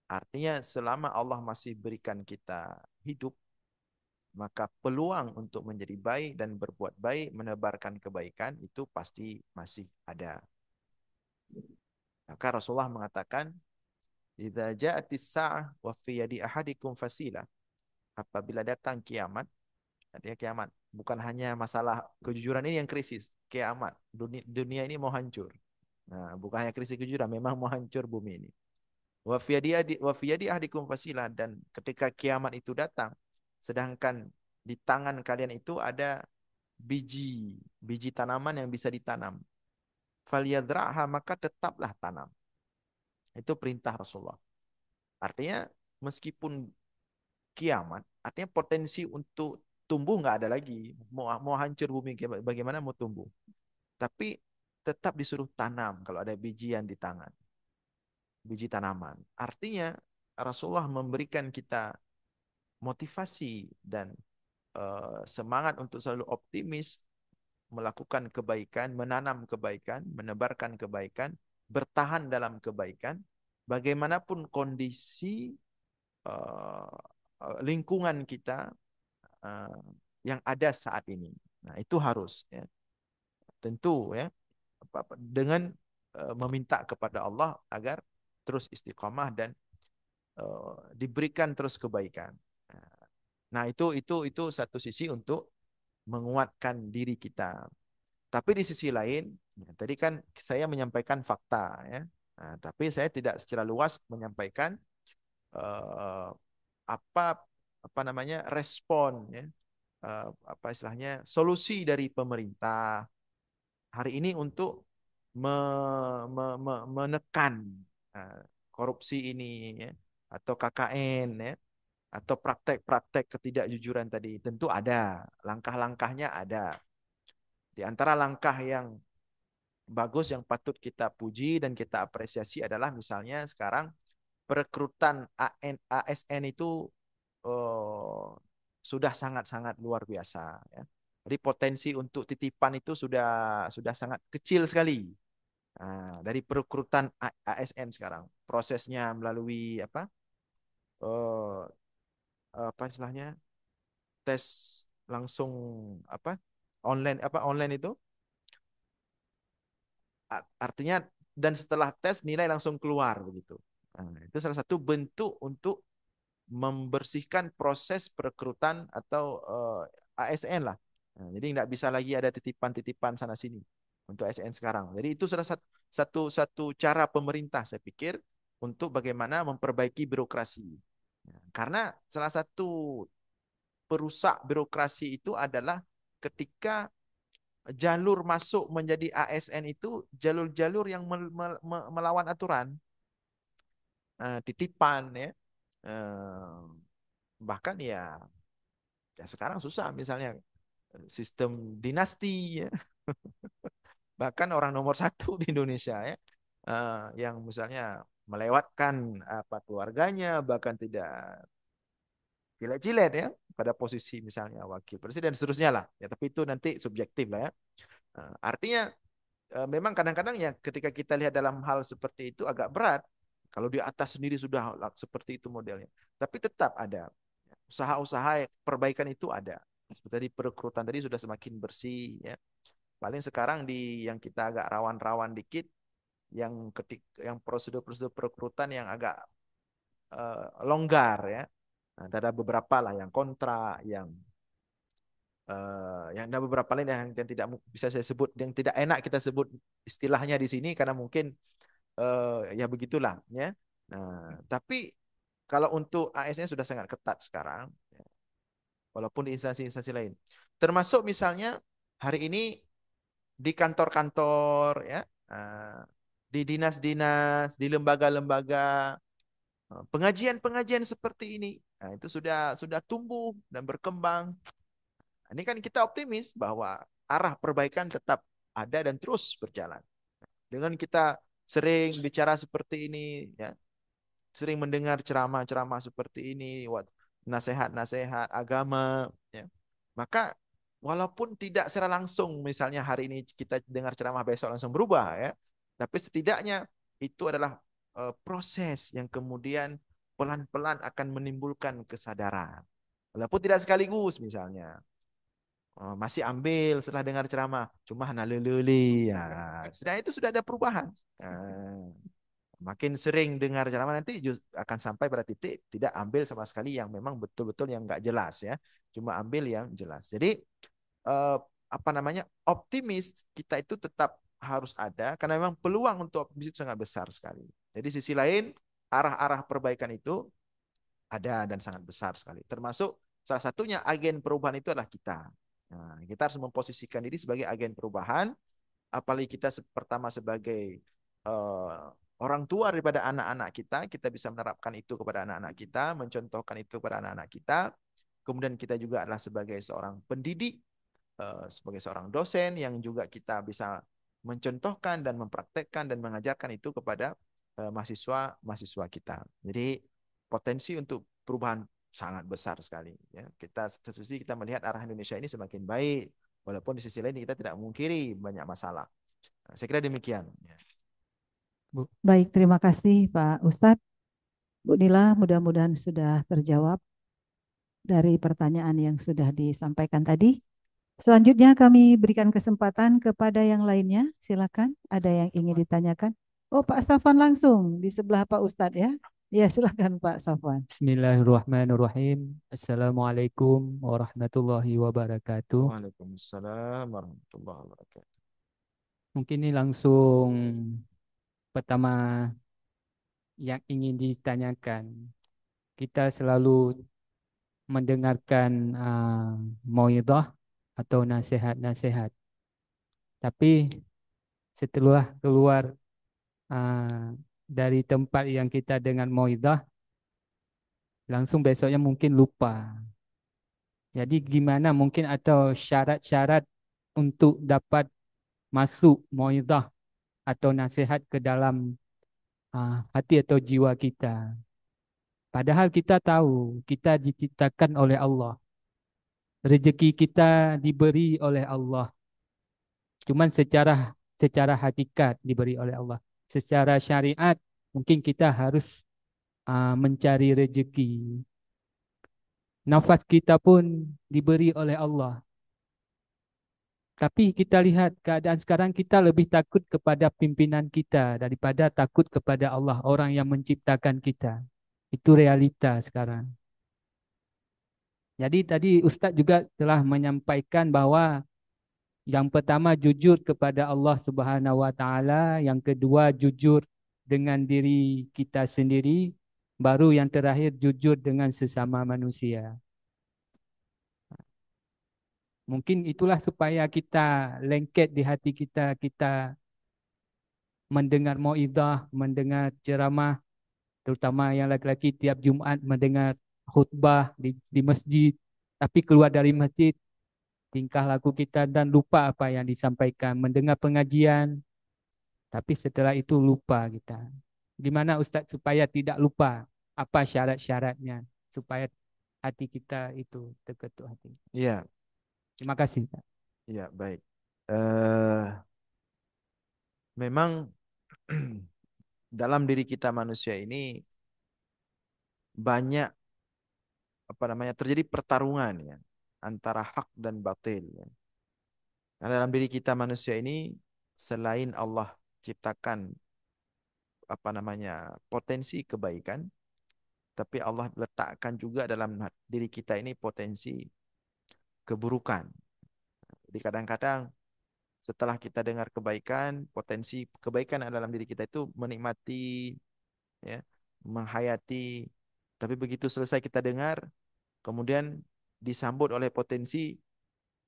Artinya selama Allah masih berikan kita hidup, maka peluang untuk menjadi baik dan berbuat baik, menebarkan kebaikan itu pasti masih ada. Maka Rasulullah mengatakan, "Idza ja'atis sa'ah wa fi yadi ahadikum fasilah." Apabila datang kiamat, artinya kiamat bukan hanya masalah kejujuran ini yang krisis, kiamat. Dunia ini mau hancur. Nah, bukan hanya krisis kejujuran, memang mau hancur bumi ini. Wa fi yadi ahadikum fasilah, dan ketika kiamat itu datang, sedangkan di tangan kalian itu ada biji tanaman yang bisa ditanam. Falyadra'ha, maka tetaplah tanam. Itu perintah Rasulullah. Artinya meskipun kiamat, artinya potensi untuk tumbuh nggak ada lagi. Mau hancur bumi, bagaimana mau tumbuh? Tapi tetap disuruh tanam kalau ada biji yang di tangan. Biji tanaman. Artinya Rasulullah memberikan kita motivasi dan semangat untuk selalu optimis, melakukan kebaikan, menanam kebaikan, menebarkan kebaikan, bertahan dalam kebaikan, bagaimanapun kondisi lingkungan kita uh, yang ada saat ini. Nah, itu harus, ya. Tentu, ya, dengan meminta kepada Allah agar terus istiqomah dan diberikan terus kebaikan. Nah, itu satu sisi untuk menguatkan diri kita. Tapi di sisi lain, ya, tadi kan saya menyampaikan fakta, ya. Nah, tapi saya tidak secara luas menyampaikan uh, apa apa namanya respon, ya, apa istilahnya solusi dari pemerintah hari ini untuk menekan uh, korupsi ini, ya, atau KKN, ya, atau praktek-praktek ketidakjujuran tadi. Tentu ada langkah-langkahnya, ada. Di antara langkah yang bagus yang patut kita puji dan kita apresiasi adalah misalnya sekarang perekrutan ASN itu sudah sangat-sangat luar biasa, ya. Jadi potensi untuk titipan itu sudah sangat kecil sekali. Nah, dari perekrutan ASN sekarang prosesnya melalui eh, apa istilahnya tes langsung, apa online itu, artinya, dan setelah tes nilai langsung keluar begitu. Nah, itu salah satu bentuk untuk membersihkan proses perekrutan atau ASN lah. Nah, jadi nggak bisa lagi ada titipan-titipan sana sini untuk ASN sekarang. Jadi itu salah satu cara pemerintah, saya pikir, untuk bagaimana memperbaiki birokrasi. Nah, karena salah satu perusak birokrasi itu adalah ketika jalur masuk menjadi ASN itu jalur-jalur yang melawan aturan, titipan, ya. Eh, Bahkan, ya sekarang susah, misalnya sistem dinasti, ya. Bahkan orang nomor satu di Indonesia, ya, yang misalnya melewatkan apa keluarganya, bahkan tidak jilet-jilet, ya, pada posisi misalnya wakil presiden dan seterusnya lah, ya, tapi itu nanti subjektif lah, ya. Artinya memang kadang-kadang, ya, ketika kita lihat dalam hal seperti itu agak berat kalau di atas sendiri sudah seperti itu modelnya, tapi tetap ada usaha-usaha perbaikan itu ada. Seperti perekrutan tadi sudah semakin bersih, ya. Paling sekarang yang kita agak rawan-rawan dikit, yang prosedur-prosedur perekrutan yang agak longgar, ya. Nah, ada beberapa lah yang kontra, yang ada beberapa lain yang tidak bisa saya sebut, yang tidak enak kita sebut istilahnya di sini karena mungkin ya begitulah, ya. Nah, tapi kalau untuk ASN sudah sangat ketat sekarang, ya, walaupun di instansi-instansi lain, termasuk misalnya hari ini di kantor-kantor, ya, di dinas-dinas, di lembaga-lembaga, pengajian-pengajian seperti ini, nah, itu sudah tumbuh dan berkembang. Ini kan kita optimis bahwa arah perbaikan tetap ada dan terus berjalan. Dengan kita sering bicara seperti ini, ya, sering mendengar ceramah-ceramah seperti ini, nasihat-nasihat agama, ya, maka walaupun tidak secara langsung, misalnya hari ini kita dengar ceramah besok langsung berubah, ya, tapi setidaknya itu adalah proses yang kemudian pelan-pelan akan menimbulkan kesadaran. Walaupun tidak sekaligus, misalnya. Masih ambil setelah dengar ceramah, cuma hana lele, ya. Setelah itu sudah ada perubahan. Makin sering dengar ceramah nanti akan sampai pada titik tidak ambil sama sekali yang memang betul-betul yang nggak jelas, ya. Cuma ambil yang jelas. Jadi apa namanya, optimis kita itu tetap harus ada karena memang peluang untuk optimis itu sangat besar sekali. Jadi sisi lain arah-arah perbaikan itu ada dan sangat besar sekali. Termasuk salah satunya agen perubahan itu adalah kita. Nah, kita harus memposisikan diri sebagai agen perubahan, apalagi kita pertama sebagai orang tua daripada anak-anak kita bisa menerapkan itu kepada anak-anak kita, mencontohkan itu kepada anak-anak kita. Kemudian kita juga adalah sebagai seorang pendidik, sebagai seorang dosen yang juga kita bisa mencontohkan dan mempraktekkan dan mengajarkan itu kepada mahasiswa-mahasiswa kita. Jadi potensi untuk perubahan sangat besar sekali. Ya. Kita satu sisi kita melihat arah Indonesia ini semakin baik, walaupun di sisi lain kita tidak memungkiri banyak masalah. Nah, saya kira demikian. Ya. Bu. Baik, terima kasih Pak Ustadz. Bu Nila, mudah-mudahan sudah terjawab dari pertanyaan yang sudah disampaikan tadi. Selanjutnya kami berikan kesempatan kepada yang lainnya. Silakan, ada yang ingin ditanyakan. Oh, Pak Safwan langsung di sebelah Pak Ustadz ya. Ya, silakan Pak Safwan. Bismillahirrahmanirrahim. Assalamualaikum warahmatullahi wabarakatuh. Waalaikumsalam warahmatullahi wabarakatuh. Mungkin ini langsung pertama yang ingin ditanyakan. Kita selalu mendengarkan mauidhah atau nasihat-nasihat. Tapi setelah keluar dari tempat yang kita dengan mauidhah, langsung besoknya mungkin lupa. Jadi gimana mungkin atau syarat-syarat untuk dapat masuk mauidhah atau nasihat ke dalam hati atau jiwa kita. Padahal kita tahu kita diciptakan oleh Allah. Rezeki kita diberi oleh Allah. Cuman secara hakikat diberi oleh Allah. Secara syariat mungkin kita harus mencari rezeki. Nafas kita pun diberi oleh Allah. Tapi kita lihat keadaan sekarang kita lebih takut kepada pimpinan kita daripada takut kepada Allah, orang yang menciptakan kita. Itu realita sekarang. Jadi tadi Ustadz juga telah menyampaikan bahwa yang pertama jujur kepada Allah Subhanahu wa taala, yang kedua jujur dengan diri kita sendiri, baru yang terakhir jujur dengan sesama manusia. Mungkin itulah supaya kita lengket di hati kita, kita mendengar mauidhah, mendengar ceramah, terutama yang laki-laki tiap Jumat mendengar khutbah di masjid, tapi keluar dari masjid tingkah laku kita dan lupa apa yang disampaikan, mendengar pengajian, tapi setelah itu lupa kita. Gimana Ustadz supaya tidak lupa? Apa syarat-syaratnya supaya hati kita itu terketuk hati? Iya, Terima kasih. iya, baik. Memang dalam diri kita manusia ini banyak apa namanya terjadi pertarungan, ya, antara hak dan batil, ya. Karena dalam diri kita manusia ini selain Allah ciptakan apa namanya potensi kebaikan, tapi Allah letakkan juga dalam diri kita ini potensi keburukan. Jadi kadang-kadang setelah kita dengar kebaikan, potensi kebaikan yang dalam diri kita itu menikmati, ya, menghayati. Tapi begitu selesai kita dengar, kemudian disambut oleh potensi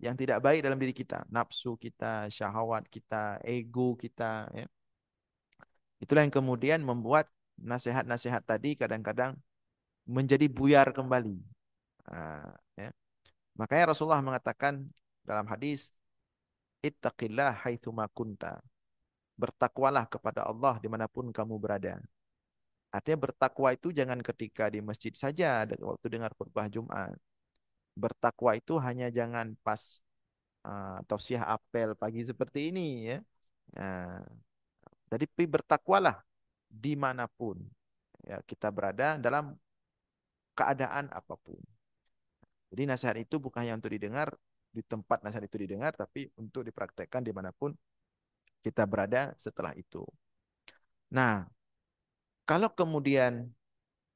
yang tidak baik dalam diri kita, nafsu kita, syahwat kita, ego kita, ya. Itulah yang kemudian membuat nasihat-nasihat tadi kadang-kadang menjadi buyar kembali. Ya. Makanya Rasulullah mengatakan dalam hadis, ittaqillah haitsuma kunta. Bertakwalah kepada Allah dimanapun kamu berada. Artinya bertakwa itu jangan ketika di masjid saja waktu dengar khutbah Jumat. Bertakwa itu hanya jangan pas tausiah apel pagi seperti ini ya. Nah, jadi bertakwalah dimanapun ya kita berada dalam keadaan apapun. Jadi nasihat itu bukan hanya untuk didengar di tempat nasihat itu didengar, tapi untuk dipraktekkan dimanapun kita berada setelah itu. Nah, kalau kemudian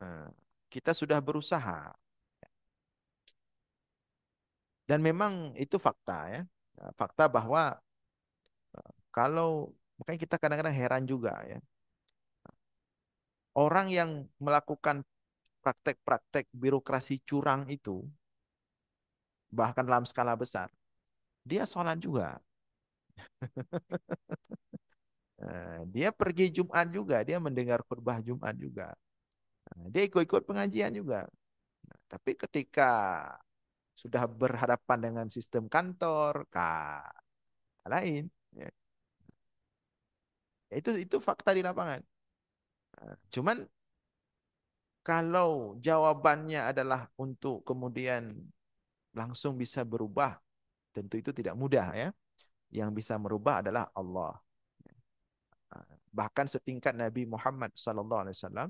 eh, kita sudah berusaha dan memang itu fakta ya, fakta bahwa kalau makanya kita kadang-kadang heran juga ya, orang yang melakukan praktek-praktek birokrasi curang itu bahkan dalam skala besar, dia sholat juga. Dia pergi Jumat juga, dia mendengar khutbah Jumat juga. Dia ikut-ikut pengajian juga. Tapi ketika sudah berhadapan dengan sistem kantor, lain. Ya. Itu fakta di lapangan. Cuman kalau jawabannya adalah untuk kemudian langsung bisa berubah, tentu itu tidak mudah ya. Yang bisa merubah adalah Allah. Bahkan setingkat Nabi Muhammad SAW,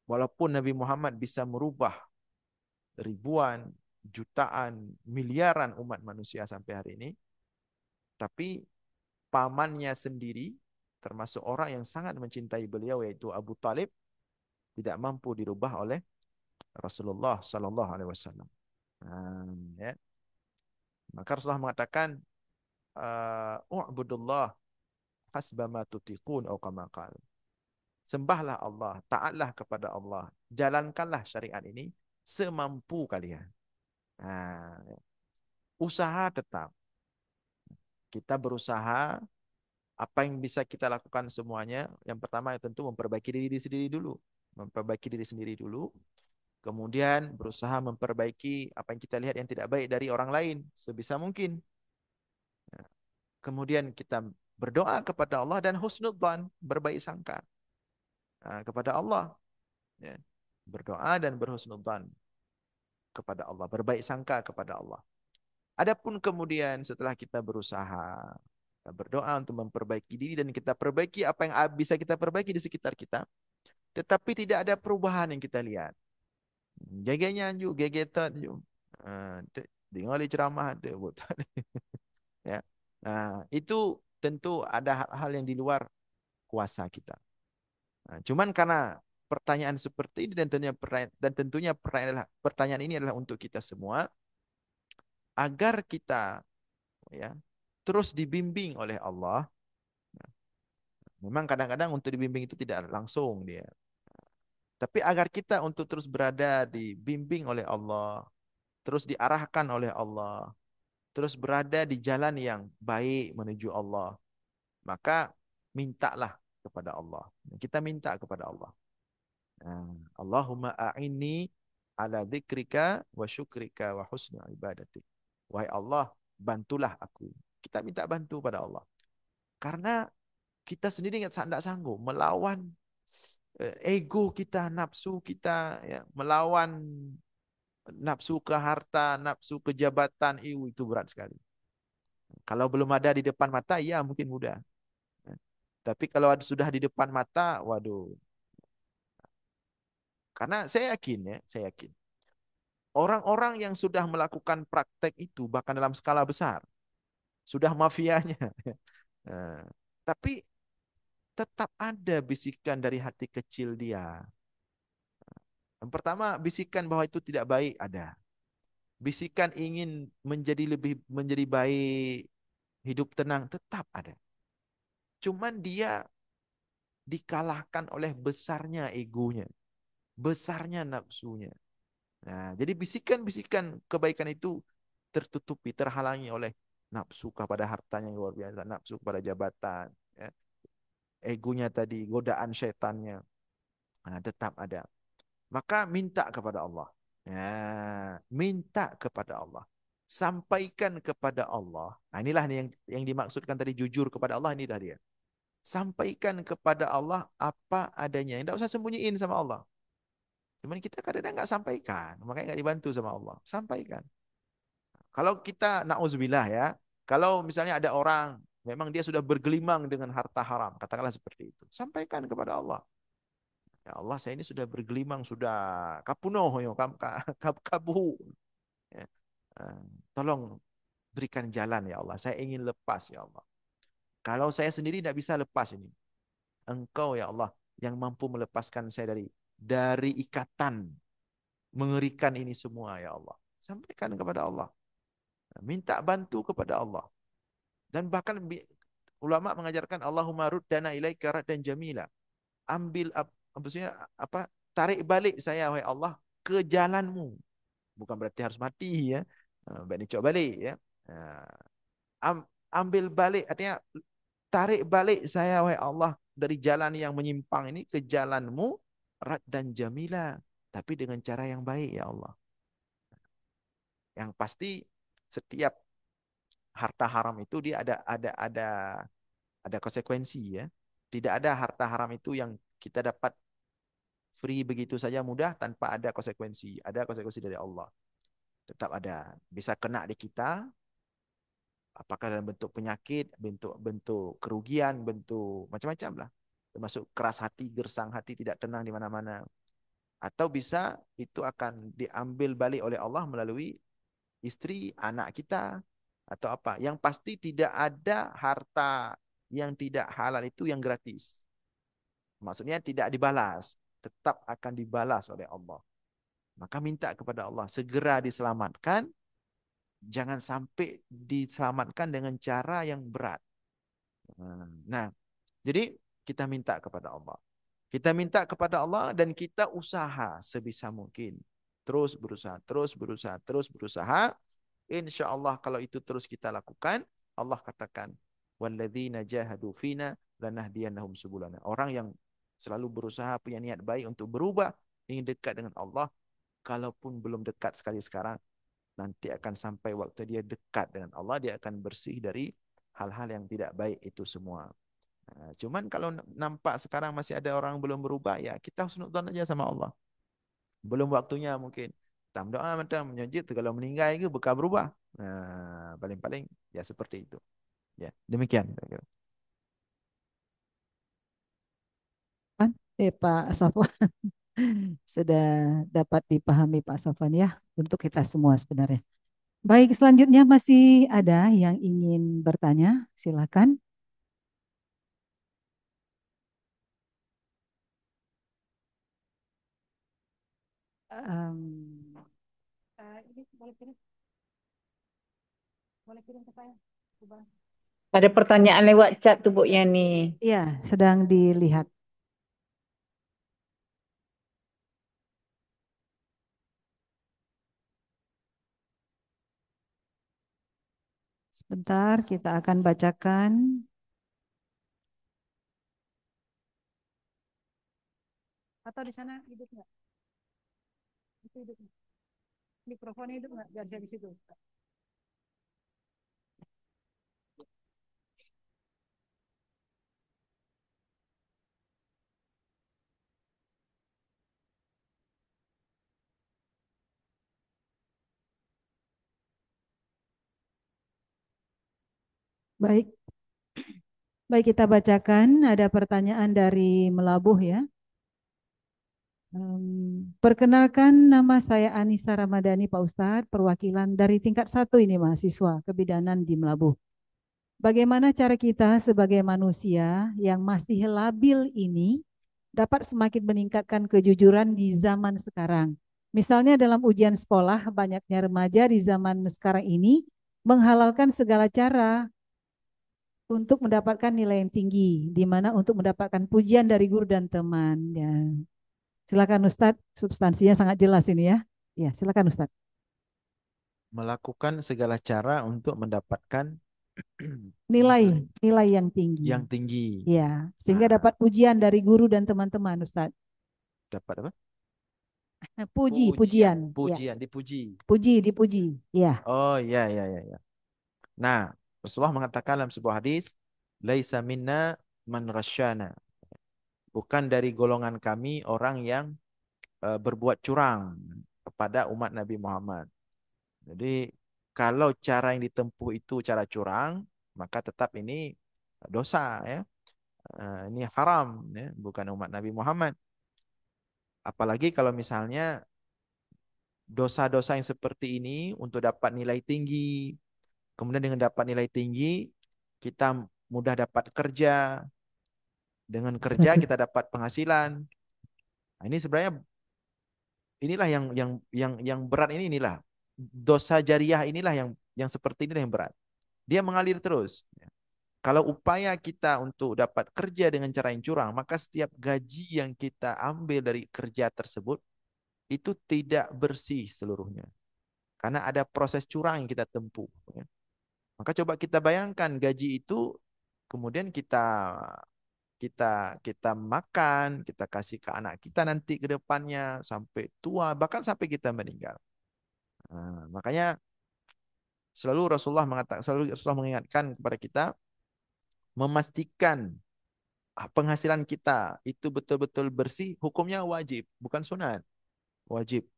walaupun Nabi Muhammad bisa merubah ribuan, jutaan, miliaran umat manusia sampai hari ini, tapi pamannya sendiri, termasuk orang yang sangat mencintai beliau yaitu Abu Talib, tidak mampu dirubah oleh Rasulullah Sallallahu Alaihi Wasallam. Ya. Maka Rasulullah mengatakan, "U'budullah hasbama tutiqun atau kama qala." Sembahlah Allah, taatlah kepada Allah, jalankanlah syariat ini semampu kalian. Nah, usaha tetap. Kita berusaha apa yang bisa kita lakukan semuanya. Yang pertama tentu memperbaiki diri sendiri dulu. Memperbaiki diri sendiri dulu. Kemudian berusaha memperbaiki apa yang kita lihat yang tidak baik dari orang lain sebisa mungkin. Kemudian kita berdoa kepada Allah dan husnudzan, berbaik sangka kepada Allah. Ya. Berdoa dan berhusnudzan kepada Allah, berbaik sangka kepada Allah. Adapun kemudian setelah kita berusaha, kita berdoa untuk memperbaiki diri dan kita perbaiki apa yang bisa kita perbaiki di sekitar kita, tetapi tidak ada perubahan yang kita lihat. Gaganya ju, gegetan ju. Dengar ceramah ada betul. Ya. Nah, itu tentu ada hal-hal yang di luar kuasa kita. Nah, cuman karena pertanyaan seperti ini dan tentunya pertanyaan ini adalah untuk kita semua agar kita ya terus dibimbing oleh Allah. Memang kadang-kadang untuk dibimbing itu tidak langsung dia. Tapi agar kita untuk terus berada dibimbing oleh Allah, terus diarahkan oleh Allah, terus berada di jalan yang baik menuju Allah, maka mintalah kepada Allah. Kita minta kepada Allah. Allahumma a'inni ala dzikrika wa syukrika wa husni ibadatik. Wahai Allah, bantulah aku. Kita minta bantu pada Allah. Karena kita sendiri tidak sanggup melawan ego kita, nafsu kita, ya, melawan nafsu ke harta, nafsu ke jabatan, itu berat sekali. Kalau belum ada di depan mata, ya mungkin mudah. Tapi kalau sudah di depan mata, waduh. Karena saya yakin ya, saya yakin. Orang-orang yang sudah melakukan praktek itu, bahkan dalam skala besar, sudah mafianya. Nah, tapi tetap ada bisikan dari hati kecil dia. Yang pertama, bisikan bahwa itu tidak baik ada. Bisikan ingin menjadi baik, hidup tenang tetap ada. Cuman dia dikalahkan oleh besarnya egonya, besarnya nafsunya. Nah, jadi bisikan-bisikan kebaikan itu tertutupi, terhalangi oleh nafsu kepada hartanya yang luar biasa, nafsu kepada jabatan, ya. Egonya tadi, godaan syaitannya, nah, tetap ada. Maka minta kepada Allah. Ya, minta kepada Allah. Sampaikan kepada Allah. Nah, inilah yang dimaksudkan tadi jujur kepada Allah, inilah dia. Sampaikan kepada Allah apa adanya. Tidak usah sembunyiin sama Allah. Cuman kita kadang-kadang nggak sampaikan, makanya nggak dibantu sama Allah. Sampaikan. Kalau kita nauzubillah ya, kalau misalnya ada orang memang dia sudah bergelimang dengan harta haram, katakanlah seperti itu. Sampaikan kepada Allah. Ya Allah, saya ini sudah bergelimang, sudah kapunoh, yo, kabu. Ya. Eh, Tolong berikan jalan ya Allah. Saya ingin lepas ya Allah. Kalau saya sendiri tidak bisa lepas ini. Engkau ya Allah yang mampu melepaskan saya dari ikatan mengerikan ini semua ya Allah. Sampaikan kepada Allah. Minta bantu kepada Allah. Dan bahkan ulama mengajarkan Allahumma ruddana ilaika raddan jamila. Ambil maksudnya apa? Tarik balik saya wahai Allah ke jalanmu. Bukan berarti harus mati ya. Baik ni coba balik ya. Ambil balik artinya tarik balik saya wahai Allah dari jalan yang menyimpang ini ke jalanmu raddan jamila, tapi dengan cara yang baik ya Allah. Yang pasti setiap harta haram itu dia ada konsekuensi ya. Tidak ada harta haram itu yang kita dapat free begitu saja mudah tanpa ada konsekuensi. Ada konsekuensi dari Allah. Tetap ada. Bisa kena di kita, apakah dalam bentuk penyakit, bentuk kerugian, bentuk macam-macam lah. Termasuk keras hati, gersang hati, tidak tenang di mana-mana. Atau bisa itu akan diambil balik oleh Allah melalui istri, anak kita, atau apa. Yang pasti tidak ada harta yang tidak halal itu yang gratis. Maksudnya tidak dibalas, tetap akan dibalas oleh Allah. Maka minta kepada Allah segera diselamatkan, jangan sampai diselamatkan dengan cara yang berat. Nah, jadi kita minta kepada Allah. Kita minta kepada Allah dan kita usaha sebisa mungkin. Terus berusaha, terus berusaha, terus berusaha. Insya Allah kalau itu terus kita lakukan, Allah katakan, walladzina jahadu fina lanahdiyannahum subulana. Orang yang selalu berusaha punya niat baik untuk berubah, ingin dekat dengan Allah, kalaupun belum dekat sekali sekarang, nanti akan sampai waktu dia dekat dengan Allah, dia akan bersih dari hal-hal yang tidak baik itu semua. Nah, cuman kalau nampak sekarang masih ada orang belum berubah, ya kita husnudzon aja sama Allah. Belum waktunya mungkin. Kita doa macam menyujud kalau meninggal itu bekal berubah. Nah, paling-paling ya seperti itu. Ya, demikian. Pak Safwan sudah dapat dipahami Pak Safwan ya untuk kita semua sebenarnya. Baik, selanjutnya masih ada yang ingin bertanya, silakan. Um, ini boleh kirim ke saya. Ada pertanyaan lewat chat tuh Bu Yani. Iya, sedang dilihat. Sebentar, kita akan bacakan. Atau di sana hidup nggak? Itu hidup nggak? Mikrofonnya hidup nggak? Biar saya di situ. Baik, baik kita bacakan. Ada pertanyaan dari Melabuh ya. Perkenalkan nama saya Anissa Ramadhani Pak Ustadz, perwakilan dari tingkat 1 ini mahasiswa kebidanan di Melabuh. Bagaimana cara kita sebagai manusia yang masih labil ini dapat semakin meningkatkan kejujuran di zaman sekarang? Misalnya dalam ujian sekolah, banyaknya remaja di zaman sekarang ini menghalalkan segala cara untuk mendapatkan nilai yang tinggi, di mana untuk mendapatkan pujian dari guru dan teman. Ya. Silakan Ustadz, substansinya sangat jelas ini ya. Ya, silakan Ustadz. Melakukan segala cara untuk mendapatkan Nilai yang tinggi. yang tinggi. Ya, sehingga dapat pujian dari guru dan teman-teman Ustadz. Dapat apa? Pujian. Pujian, Ya. dipuji. Dipuji. Ya. Oh ya. Nah, Rasulullah mengatakan dalam sebuah hadis, laisa minna man ghasyana. Bukan dari golongan kami orang yang berbuat curang kepada umat Nabi Muhammad. Jadi kalau cara yang ditempuh itu cara curang, maka tetap ini dosa ya. Ini haram ya, bukan umat Nabi Muhammad. Apalagi kalau misalnya dosa-dosa yang seperti ini untuk dapat nilai tinggi, kemudian dengan dapat nilai tinggi kita mudah dapat kerja, dengan kerja Satu. kita dapat penghasilan. Nah, ini sebenarnya inilah yang berat inilah dosa jariah inilah yang seperti inilah yang berat. Dia mengalir terus. Kalau upaya kita untuk dapat kerja dengan cara yang curang, maka setiap gaji yang kita ambil dari kerja tersebut itu tidak bersih seluruhnya. Karena ada proses curang yang kita tempuh. Ya. Maka coba kita bayangkan gaji itu kemudian kita makan, kita kasih ke anak kita nanti ke depannya sampai tua, bahkan sampai kita meninggal. Nah, makanya selalu Rasulullah mengingatkan kepada kita memastikan penghasilan kita itu betul-betul bersih, hukumnya wajib, bukan sunat, wajib.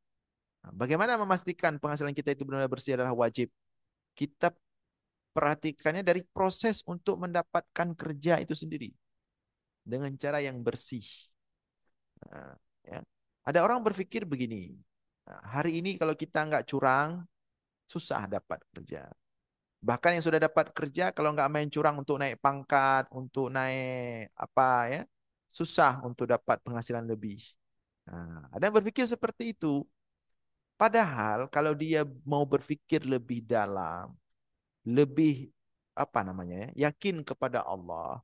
Nah, bagaimana memastikan penghasilan kita itu benar-benar bersih adalah wajib? Kita perhatikannya dari proses untuk mendapatkan kerja itu sendiri dengan cara yang bersih. Nah, ya. Ada orang berpikir begini, nah, hari ini kalau kita nggak curang, susah dapat kerja. Bahkan yang sudah dapat kerja kalau nggak main curang untuk naik pangkat, untuk naik apa ya, susah untuk dapat penghasilan lebih. Nah, ada yang berpikir seperti itu. Padahal kalau dia mau berpikir lebih dalam, lebih apa namanya ya, yakin kepada Allah,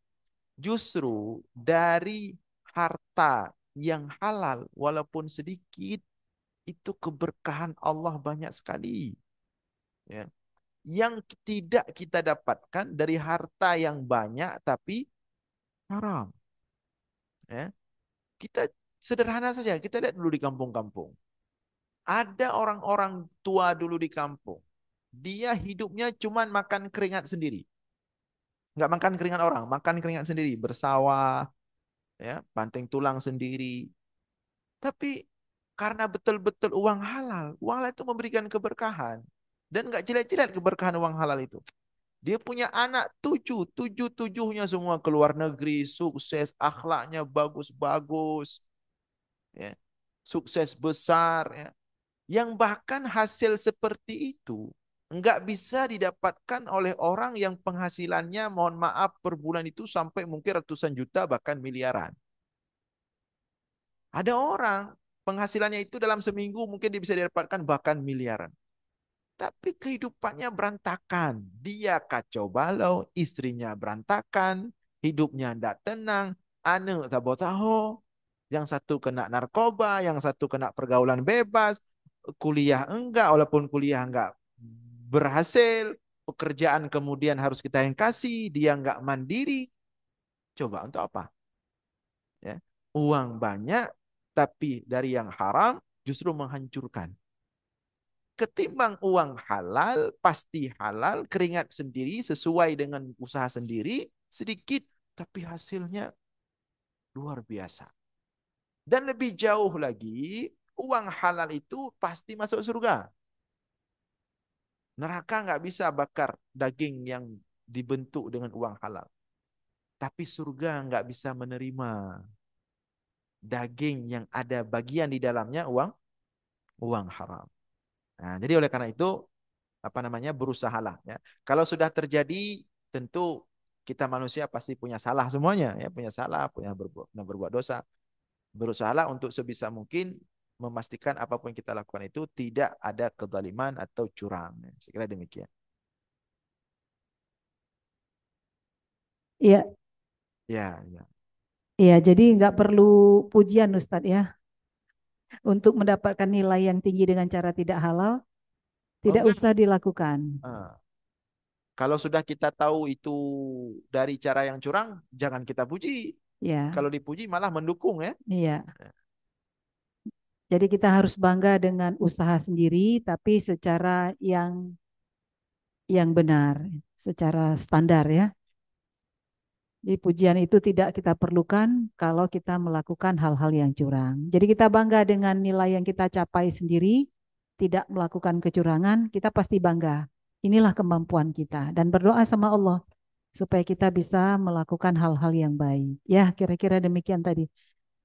justru dari harta yang halal walaupun sedikit itu keberkahan Allah banyak sekali. Ya. Yang tidak kita dapatkan dari harta yang banyak tapi haram. Ya. Kita sederhana saja, kita lihat dulu di kampung-kampung. Ada orang-orang tua dulu di kampung. Dia hidupnya cuma makan keringat sendiri. Nggak makan keringat orang, makan keringat sendiri. Bersawah, ya, banting tulang sendiri. Tapi karena betul-betul uang halal itu memberikan keberkahan. Dan nggak jelek-jelek keberkahan uang halal itu. Dia punya anak tujuhnya semua keluar negeri, sukses, akhlaknya bagus-bagus, ya, sukses besar, ya. Yang bahkan hasil seperti itu nggak bisa didapatkan oleh orang yang penghasilannya, mohon maaf, per bulan itu sampai mungkin ratusan juta bahkan miliaran. Ada orang penghasilannya itu dalam seminggu mungkin dia bisa didapatkan bahkan miliaran. Tapi kehidupannya berantakan. Dia kacau balau, istrinya berantakan, hidupnya tidak tenang, anak tak tahu. Yang satu kena narkoba, yang satu kena pergaulan bebas, kuliah enggak, walaupun kuliah enggak berhasil, pekerjaan kemudian harus kita yang kasih, dia enggak mandiri. Coba untuk apa? Ya. Uang banyak, tapi dari yang haram justru menghancurkan. Ketimbang uang halal, pasti halal, keringat sendiri, sesuai dengan usaha sendiri, sedikit, tapi hasilnya luar biasa. Dan lebih jauh lagi, uang halal itu pasti masuk surga. Neraka nggak bisa bakar daging yang dibentuk dengan uang halal. Tapi surga nggak bisa menerima daging yang ada bagian di dalamnya uang haram. Nah, jadi oleh karena itu apa namanya berusahalah ya. Kalau sudah terjadi tentu kita manusia pasti punya salah semuanya ya, punya salah, punya berbuat dosa. Berusahalah untuk sebisa mungkin memastikan apapun yang kita lakukan itu tidak ada kezaliman atau curang. Ya. Saya kira demikian. Iya, Ya, ya. iya. Jadi nggak perlu pujian Ustadz ya untuk mendapatkan nilai yang tinggi dengan cara tidak halal, Oh, tidak enggak. usah dilakukan. Kalau sudah kita tahu itu dari cara yang curang, jangan kita puji. Ya, Kalau dipuji malah mendukung ya. iya. Jadi kita harus bangga dengan usaha sendiri, tapi secara yang benar, secara standar ya. Jadi pujian itu tidak kita perlukan kalau kita melakukan hal-hal yang curang. Jadi kita bangga dengan nilai yang kita capai sendiri, tidak melakukan kecurangan, kita pasti bangga. Inilah kemampuan kita dan berdoa sama Allah supaya kita bisa melakukan hal-hal yang baik. Ya, kira-kira demikian tadi.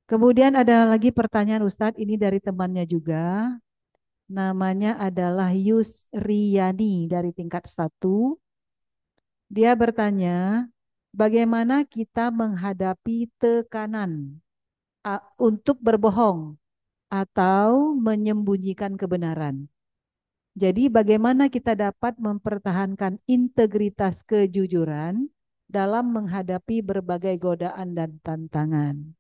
Kemudian ada lagi pertanyaan Ustadz, ini dari temannya juga. Namanya adalah Yusriyani dari tingkat 1. Dia bertanya, bagaimana kita menghadapi tekanan untuk berbohong atau menyembunyikan kebenaran? Jadi bagaimana kita dapat mempertahankan integritas kejujuran dalam menghadapi berbagai godaan dan tantangan?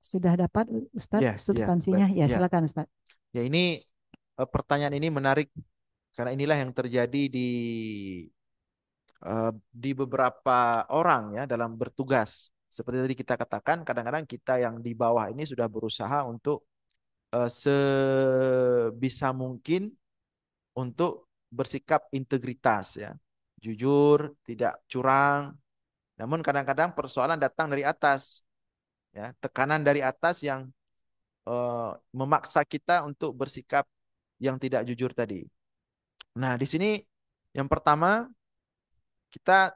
Sudah dapat Ustadz substansinya? Ya, ya. silakan Ustadz. Ya, ini pertanyaan ini menarik karena inilah yang terjadi di beberapa orang ya dalam bertugas. Seperti tadi kita katakan, kadang-kadang kita yang di bawah ini sudah berusaha untuk sebisa mungkin untuk bersikap integritas ya, jujur, tidak curang. Namun kadang-kadang persoalan datang dari atas, ya, tekanan dari atas yang memaksa kita untuk bersikap yang tidak jujur tadi. Nah, di sini yang pertama kita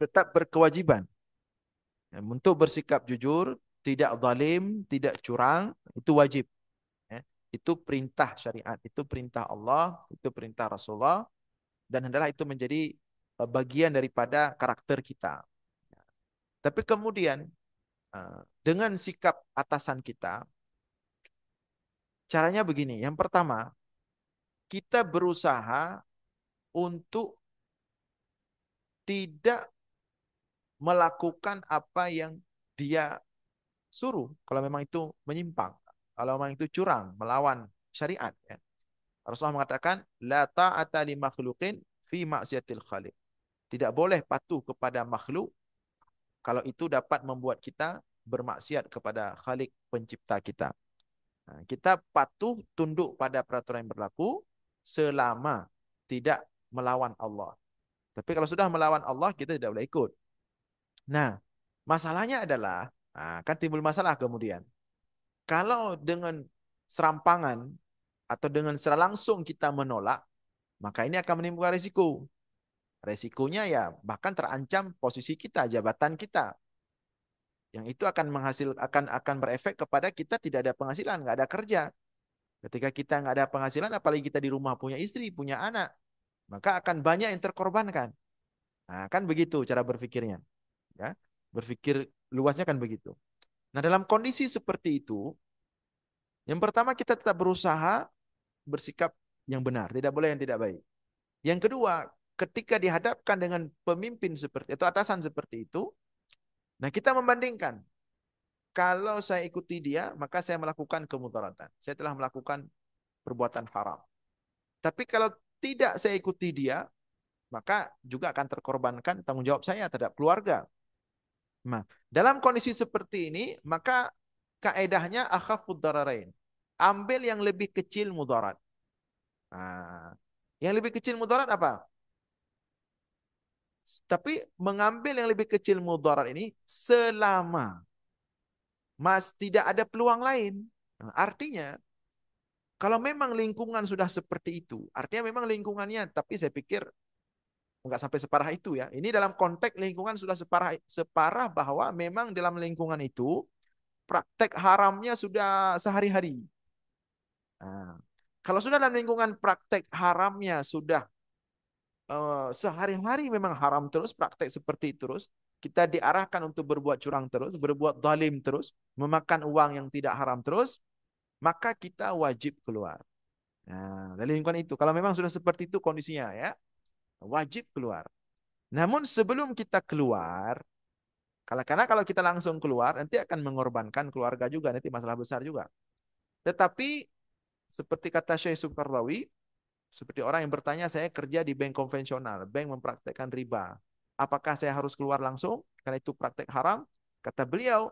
tetap berkewajiban ya, untuk bersikap jujur, tidak zalim, tidak curang, itu wajib. Ya. Itu perintah syariat, itu perintah Allah, itu perintah Rasulullah, dan hendaklah itu menjadi bagian daripada karakter kita. Tapi kemudian dengan sikap atasan kita, caranya begini. Yang pertama, kita berusaha untuk tidak melakukan apa yang dia suruh. Kalau memang itu menyimpang, kalau memang itu curang, melawan syariat. Ya. Rasulullah mengatakan, la ta'ata li makhluqin fi maksiatil khaliq. Tidak boleh patuh kepada makhluk kalau itu dapat membuat kita bermaksiat kepada Khalik pencipta kita. Nah, kita patuh tunduk pada peraturan yang berlaku selama tidak melawan Allah. Tapi kalau sudah melawan Allah, kita tidak boleh ikut. Nah, masalahnya adalah, kan timbul masalah kemudian. Kalau dengan serampangan atau dengan secara langsung kita menolak, maka ini akan menimbulkan risiko. Resikonya ya bahkan terancam posisi kita, jabatan kita. Yang itu akan akan berefek kepada kita tidak ada penghasilan, nggak ada kerja. Ketika kita nggak ada penghasilan, apalagi kita di rumah punya istri, punya anak, maka akan banyak yang terkorbankan. Nah, kan begitu cara berpikirnya. Ya, berpikir luasnya kan begitu. Nah, dalam kondisi seperti itu, yang pertama kita tetap berusaha bersikap yang benar, tidak boleh yang tidak baik. Yang kedua, ketika dihadapkan dengan pemimpin seperti itu, atasan seperti itu, nah kita membandingkan. Kalau saya ikuti dia, maka saya melakukan kemudaratan. Saya telah melakukan perbuatan haram. Tapi kalau tidak saya ikuti dia, maka juga akan terkorbankan tanggung jawab saya terhadap keluarga. Nah, dalam kondisi seperti ini, maka kaedahnya akhafud dararain. Ambil yang lebih kecil mudarat. Nah, yang lebih kecil mudarat apa? Tapi mengambil yang lebih kecil mudarat ini selama tidak ada peluang lain. Nah, artinya kalau memang lingkungan sudah seperti itu, artinya memang lingkungannya, tapi saya pikir nggak sampai separah itu ya. Ini dalam konteks lingkungan sudah separah bahwa memang dalam lingkungan itu praktek haramnya sudah sehari-hari. Nah, kalau sudah dalam lingkungan praktek haramnya sudah sehari-hari memang haram terus, praktek seperti itu terus, kita diarahkan untuk berbuat curang terus, berbuat zalim terus, memakan uang yang tidak haram terus, maka kita wajib keluar. Nah, dari lingkungan itu, kalau memang sudah seperti itu kondisinya ya, wajib keluar. Namun sebelum kita keluar, karena kalau kita langsung keluar, nanti akan mengorbankan keluarga juga, nanti masalah besar juga. Tetapi seperti kata Syekh Sukarlawi, seperti orang yang bertanya, saya kerja di bank konvensional, bank mempraktekkan riba. Apakah saya harus keluar langsung? Karena itu praktek haram. Kata beliau,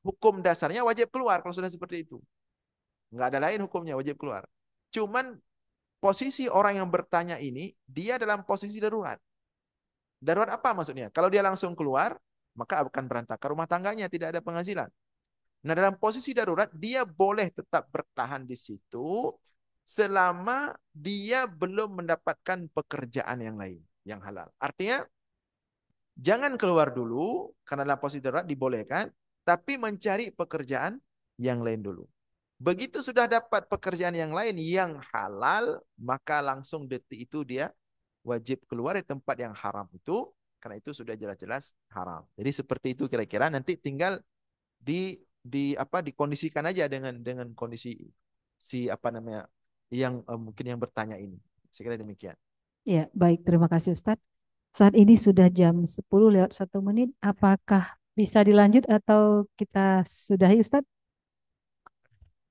hukum dasarnya wajib keluar kalau sudah seperti itu. Nggak ada lain hukumnya, wajib keluar. Cuman posisi orang yang bertanya ini, dia dalam posisi darurat. Darurat apa maksudnya? Kalau dia langsung keluar, maka akan berantakan rumah tangganya, tidak ada penghasilan. Nah, dalam posisi darurat, dia boleh tetap bertahan di situ selama dia belum mendapatkan pekerjaan yang lain, yang halal. Artinya, jangan keluar dulu, karena dalam posisi darurat dibolehkan, tapi mencari pekerjaan yang lain dulu. Begitu sudah dapat pekerjaan yang lain yang halal, maka langsung detik itu dia wajib keluar dari tempat yang haram itu, karena itu sudah jelas-jelas haram. Jadi seperti itu kira-kira, nanti tinggal dikondisikan aja dengan kondisi si apa namanya yang mungkin yang bertanya ini. Saya kira demikian. Ya, baik. Terima kasih Ustadz. Saat ini sudah jam 10 lewat 1 menit. Apakah bisa dilanjut atau kita sudahi Ustadz?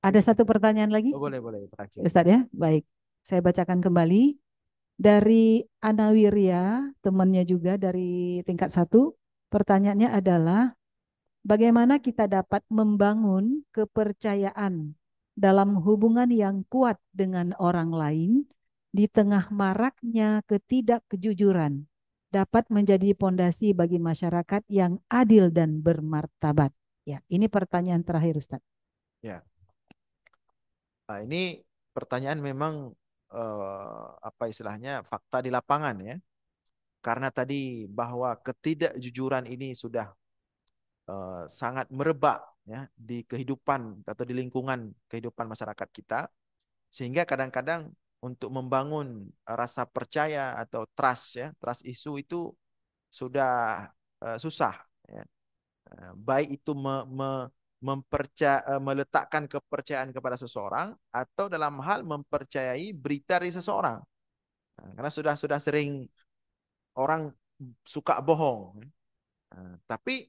Ada satu pertanyaan lagi? Oh, boleh terakhir. Ustadz ya, baik. Saya bacakan kembali. Dari Ana Wirya, temannya juga dari tingkat 1. Pertanyaannya adalah, bagaimana kita dapat membangun kepercayaan dalam hubungan yang kuat dengan orang lain di tengah maraknya ketidakkejujuran dapat menjadi pondasi bagi masyarakat yang adil dan bermartabat. Ya, ini pertanyaan terakhir Ustaz. Ya. Nah, ini pertanyaan memang apa istilahnya fakta di lapangan ya. Karena tadi bahwa ketidakjujuran ini sudah sangat merebak ya di kehidupan atau di lingkungan kehidupan masyarakat kita, sehingga kadang-kadang untuk membangun rasa percaya atau trust ya, trust issue itu sudah susah ya. Baik itu meletakkan kepercayaan kepada seseorang atau dalam hal mempercayai berita dari seseorang. Nah, karena sudah sering orang suka bohong. Tapi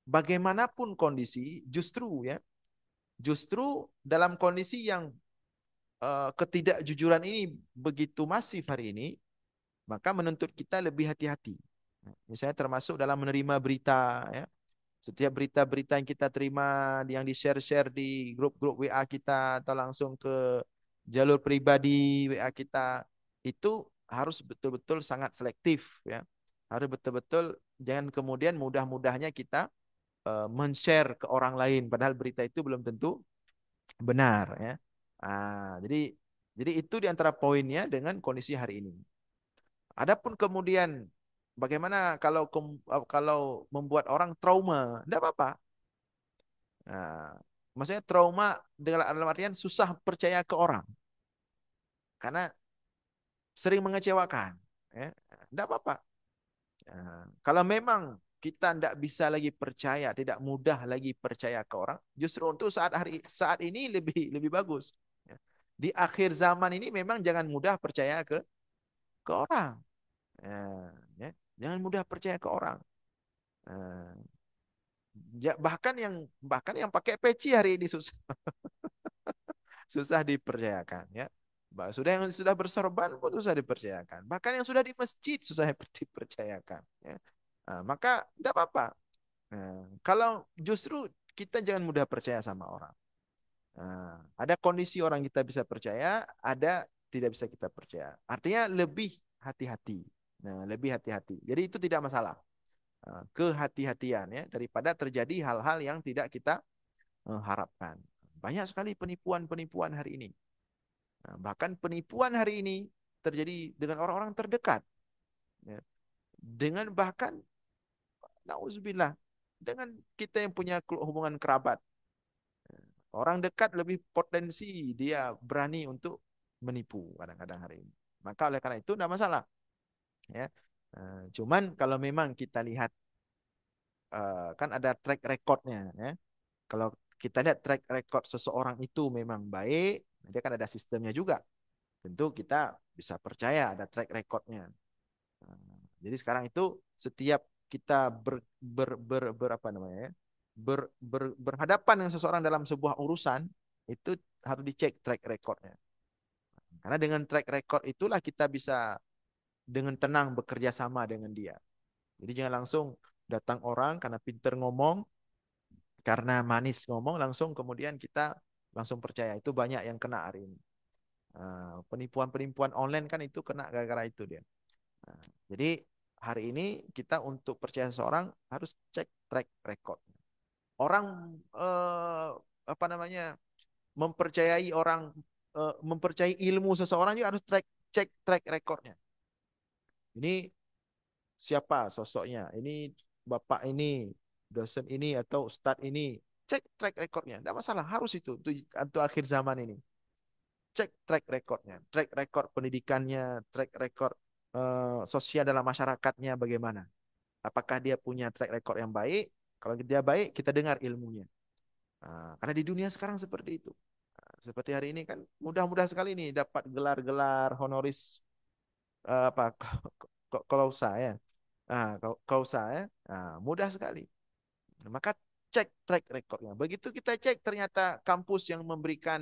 bagaimanapun kondisi, justru dalam kondisi yang ketidakjujuran ini begitu masif hari ini, maka menuntut kita lebih hati-hati. Misalnya termasuk dalam menerima berita, ya. Setiap berita-berita yang kita terima, yang di-share-share di grup-grup WA kita atau langsung ke jalur pribadi WA kita, itu harus betul-betul sangat selektif, ya. Harus betul-betul jangan kemudian mudah-mudahnya kita men-share ke orang lain, padahal berita itu belum tentu benar, ya. Jadi itu diantara poinnya dengan kondisi hari ini. Adapun kemudian bagaimana kalau membuat orang trauma, tidak apa-apa. Nah, maksudnya trauma dalam artian susah percaya ke orang karena sering mengecewakan. Ya, tidak apa-apa. Nah, kalau memang kita tidak bisa lagi percaya, tidak mudah lagi percaya ke orang, justru untuk saat ini lebih bagus. Ya. Di akhir zaman ini memang jangan mudah percaya ke orang. Ya. Jangan mudah percaya ke orang. Ya, bahkan yang pakai peci hari ini susah dipercayakan ya. Yang sudah bersorban pun susah dipercayakan. Bahkan yang sudah di masjid susah dipercayakan ya. Nah, maka tidak apa-apa. Nah, kalau justru kita jangan mudah percaya sama orang. Nah, ada kondisi orang kita bisa percaya, ada tidak bisa kita percaya. Artinya lebih hati-hati. Nah, lebih hati-hati. Jadi itu tidak masalah. Kehati-hatian ya daripada terjadi hal-hal yang tidak kita harapkan. Banyak sekali penipuan-penipuan hari ini. Nah, bahkan penipuan hari ini terjadi dengan orang-orang terdekat. Ya. Dengan bahkan, nauzubillah, dengan kita yang punya hubungan kerabat. Orang dekat lebih potensi dia berani untuk menipu kadang-kadang hari ini. Maka oleh karena itu tidak masalah. Ya. Cuman kalau memang kita lihat kan ada track recordnya. Ya. Kalau kita lihat track record seseorang itu memang baik, dia kan ada sistemnya juga. Tentu kita bisa percaya ada track recordnya. Jadi sekarang itu setiap kita apa namanya ya, berhadapan dengan seseorang dalam sebuah urusan itu harus dicek track recordnya. Karena dengan track record itulah kita bisa dengan tenang bekerja sama dengan dia. Jadi jangan langsung datang orang karena pinter ngomong, karena manis ngomong langsung kemudian kita langsung percaya. Itu banyak yang kena hari ini. Penipuan-penipuan online kan itu kena gara-gara itu dia. Jadi hari ini kita untuk percaya seseorang harus cek track record. Orang apa namanya mempercayai ilmu seseorang juga harus cek track recordnya. Ini siapa sosoknya? Ini bapak ini, dosen ini atau ustadz ini. Cek track recordnya. Tidak masalah, harus itu untuk akhir zaman ini. Cek track recordnya, track record pendidikannya, track record sosial dalam masyarakatnya bagaimana. Apakah dia punya track record yang baik? Kalau dia baik, kita dengar ilmunya. Karena di dunia sekarang seperti itu. Seperti hari ini kan mudah-mudah sekali nih dapat gelar-gelar honoris apa klausa ya. Klausa ya. Mudah sekali. Maka cek track recordnya. Begitu kita cek ternyata kampus yang memberikan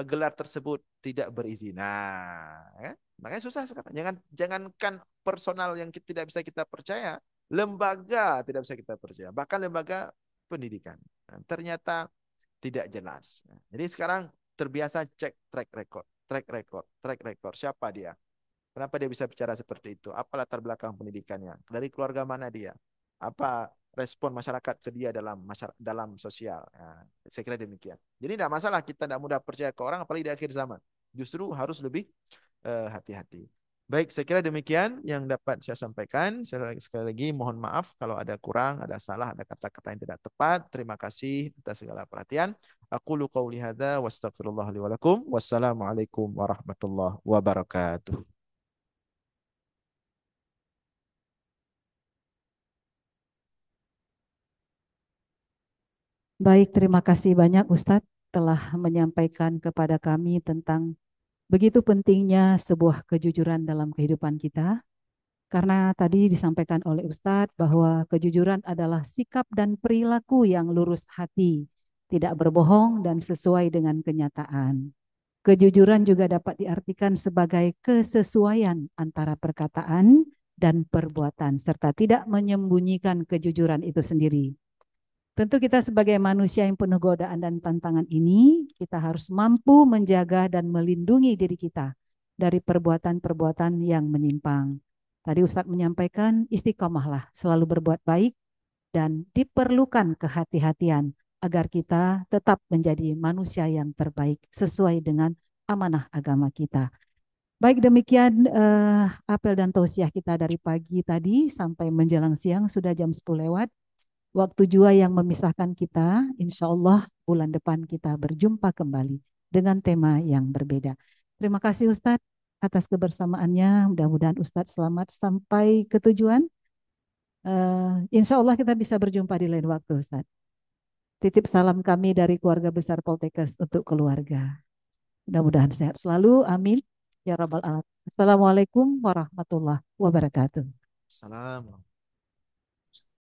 gelar tersebut tidak berizin. Ya, makanya susah sekarang. Jangankan personal yang tidak bisa kita percaya, lembaga tidak bisa kita percaya. Bahkan lembaga pendidikan. Ternyata tidak jelas. Jadi sekarang terbiasa cek track record, track record, track record. Siapa dia? Kenapa dia bisa bicara seperti itu? Apa latar belakang pendidikannya? Dari keluarga mana dia? Apa respon masyarakat ke dia dalam sosial? Saya kira demikian. Jadi tidak masalah kita tidak mudah percaya ke orang, apalagi di akhir zaman. Justru harus lebih hati-hati. Baik, saya kira demikian yang dapat saya sampaikan. Sekali lagi mohon maaf kalau ada kurang, ada salah, ada kata-kata yang tidak tepat. Terima kasih atas segala perhatian. Aqulu qauli hadza wa astaghfirullah li wa lakum. Wassalamualaikum warahmatullahi wabarakatuh. Baik, terima kasih banyak Ustadz telah menyampaikan kepada kami tentang begitu pentingnya sebuah kejujuran dalam kehidupan kita. Karena tadi disampaikan oleh Ustadz bahwa kejujuran adalah sikap dan perilaku yang lurus hati, tidak berbohong dan sesuai dengan kenyataan. Kejujuran juga dapat diartikan sebagai kesesuaian antara perkataan dan perbuatan, serta tidak menyembunyikan kejujuran itu sendiri. Tentu kita sebagai manusia yang penuh godaan dan tantangan ini, kita harus mampu menjaga dan melindungi diri kita dari perbuatan-perbuatan yang menyimpang. Tadi Ustadz menyampaikan istiqomahlah, selalu berbuat baik dan diperlukan kehati-hatian agar kita tetap menjadi manusia yang terbaik sesuai dengan amanah agama kita. Baik, demikian apel dan tausiah kita dari pagi tadi sampai menjelang siang, sudah jam 10 lewat. Waktu jua yang memisahkan kita, insya Allah bulan depan kita berjumpa kembali dengan tema yang berbeda. Terima kasih Ustadz atas kebersamaannya. Mudah-mudahan Ustadz selamat sampai ke tujuan. Insya Allah kita bisa berjumpa di lain waktu Ustadz. Titip salam kami dari keluarga besar Poltekkes untuk keluarga. Mudah-mudahan sehat selalu. Amin. Ya Rabbal Alamin. Assalamualaikum warahmatullahi wabarakatuh. Assalamualaikum.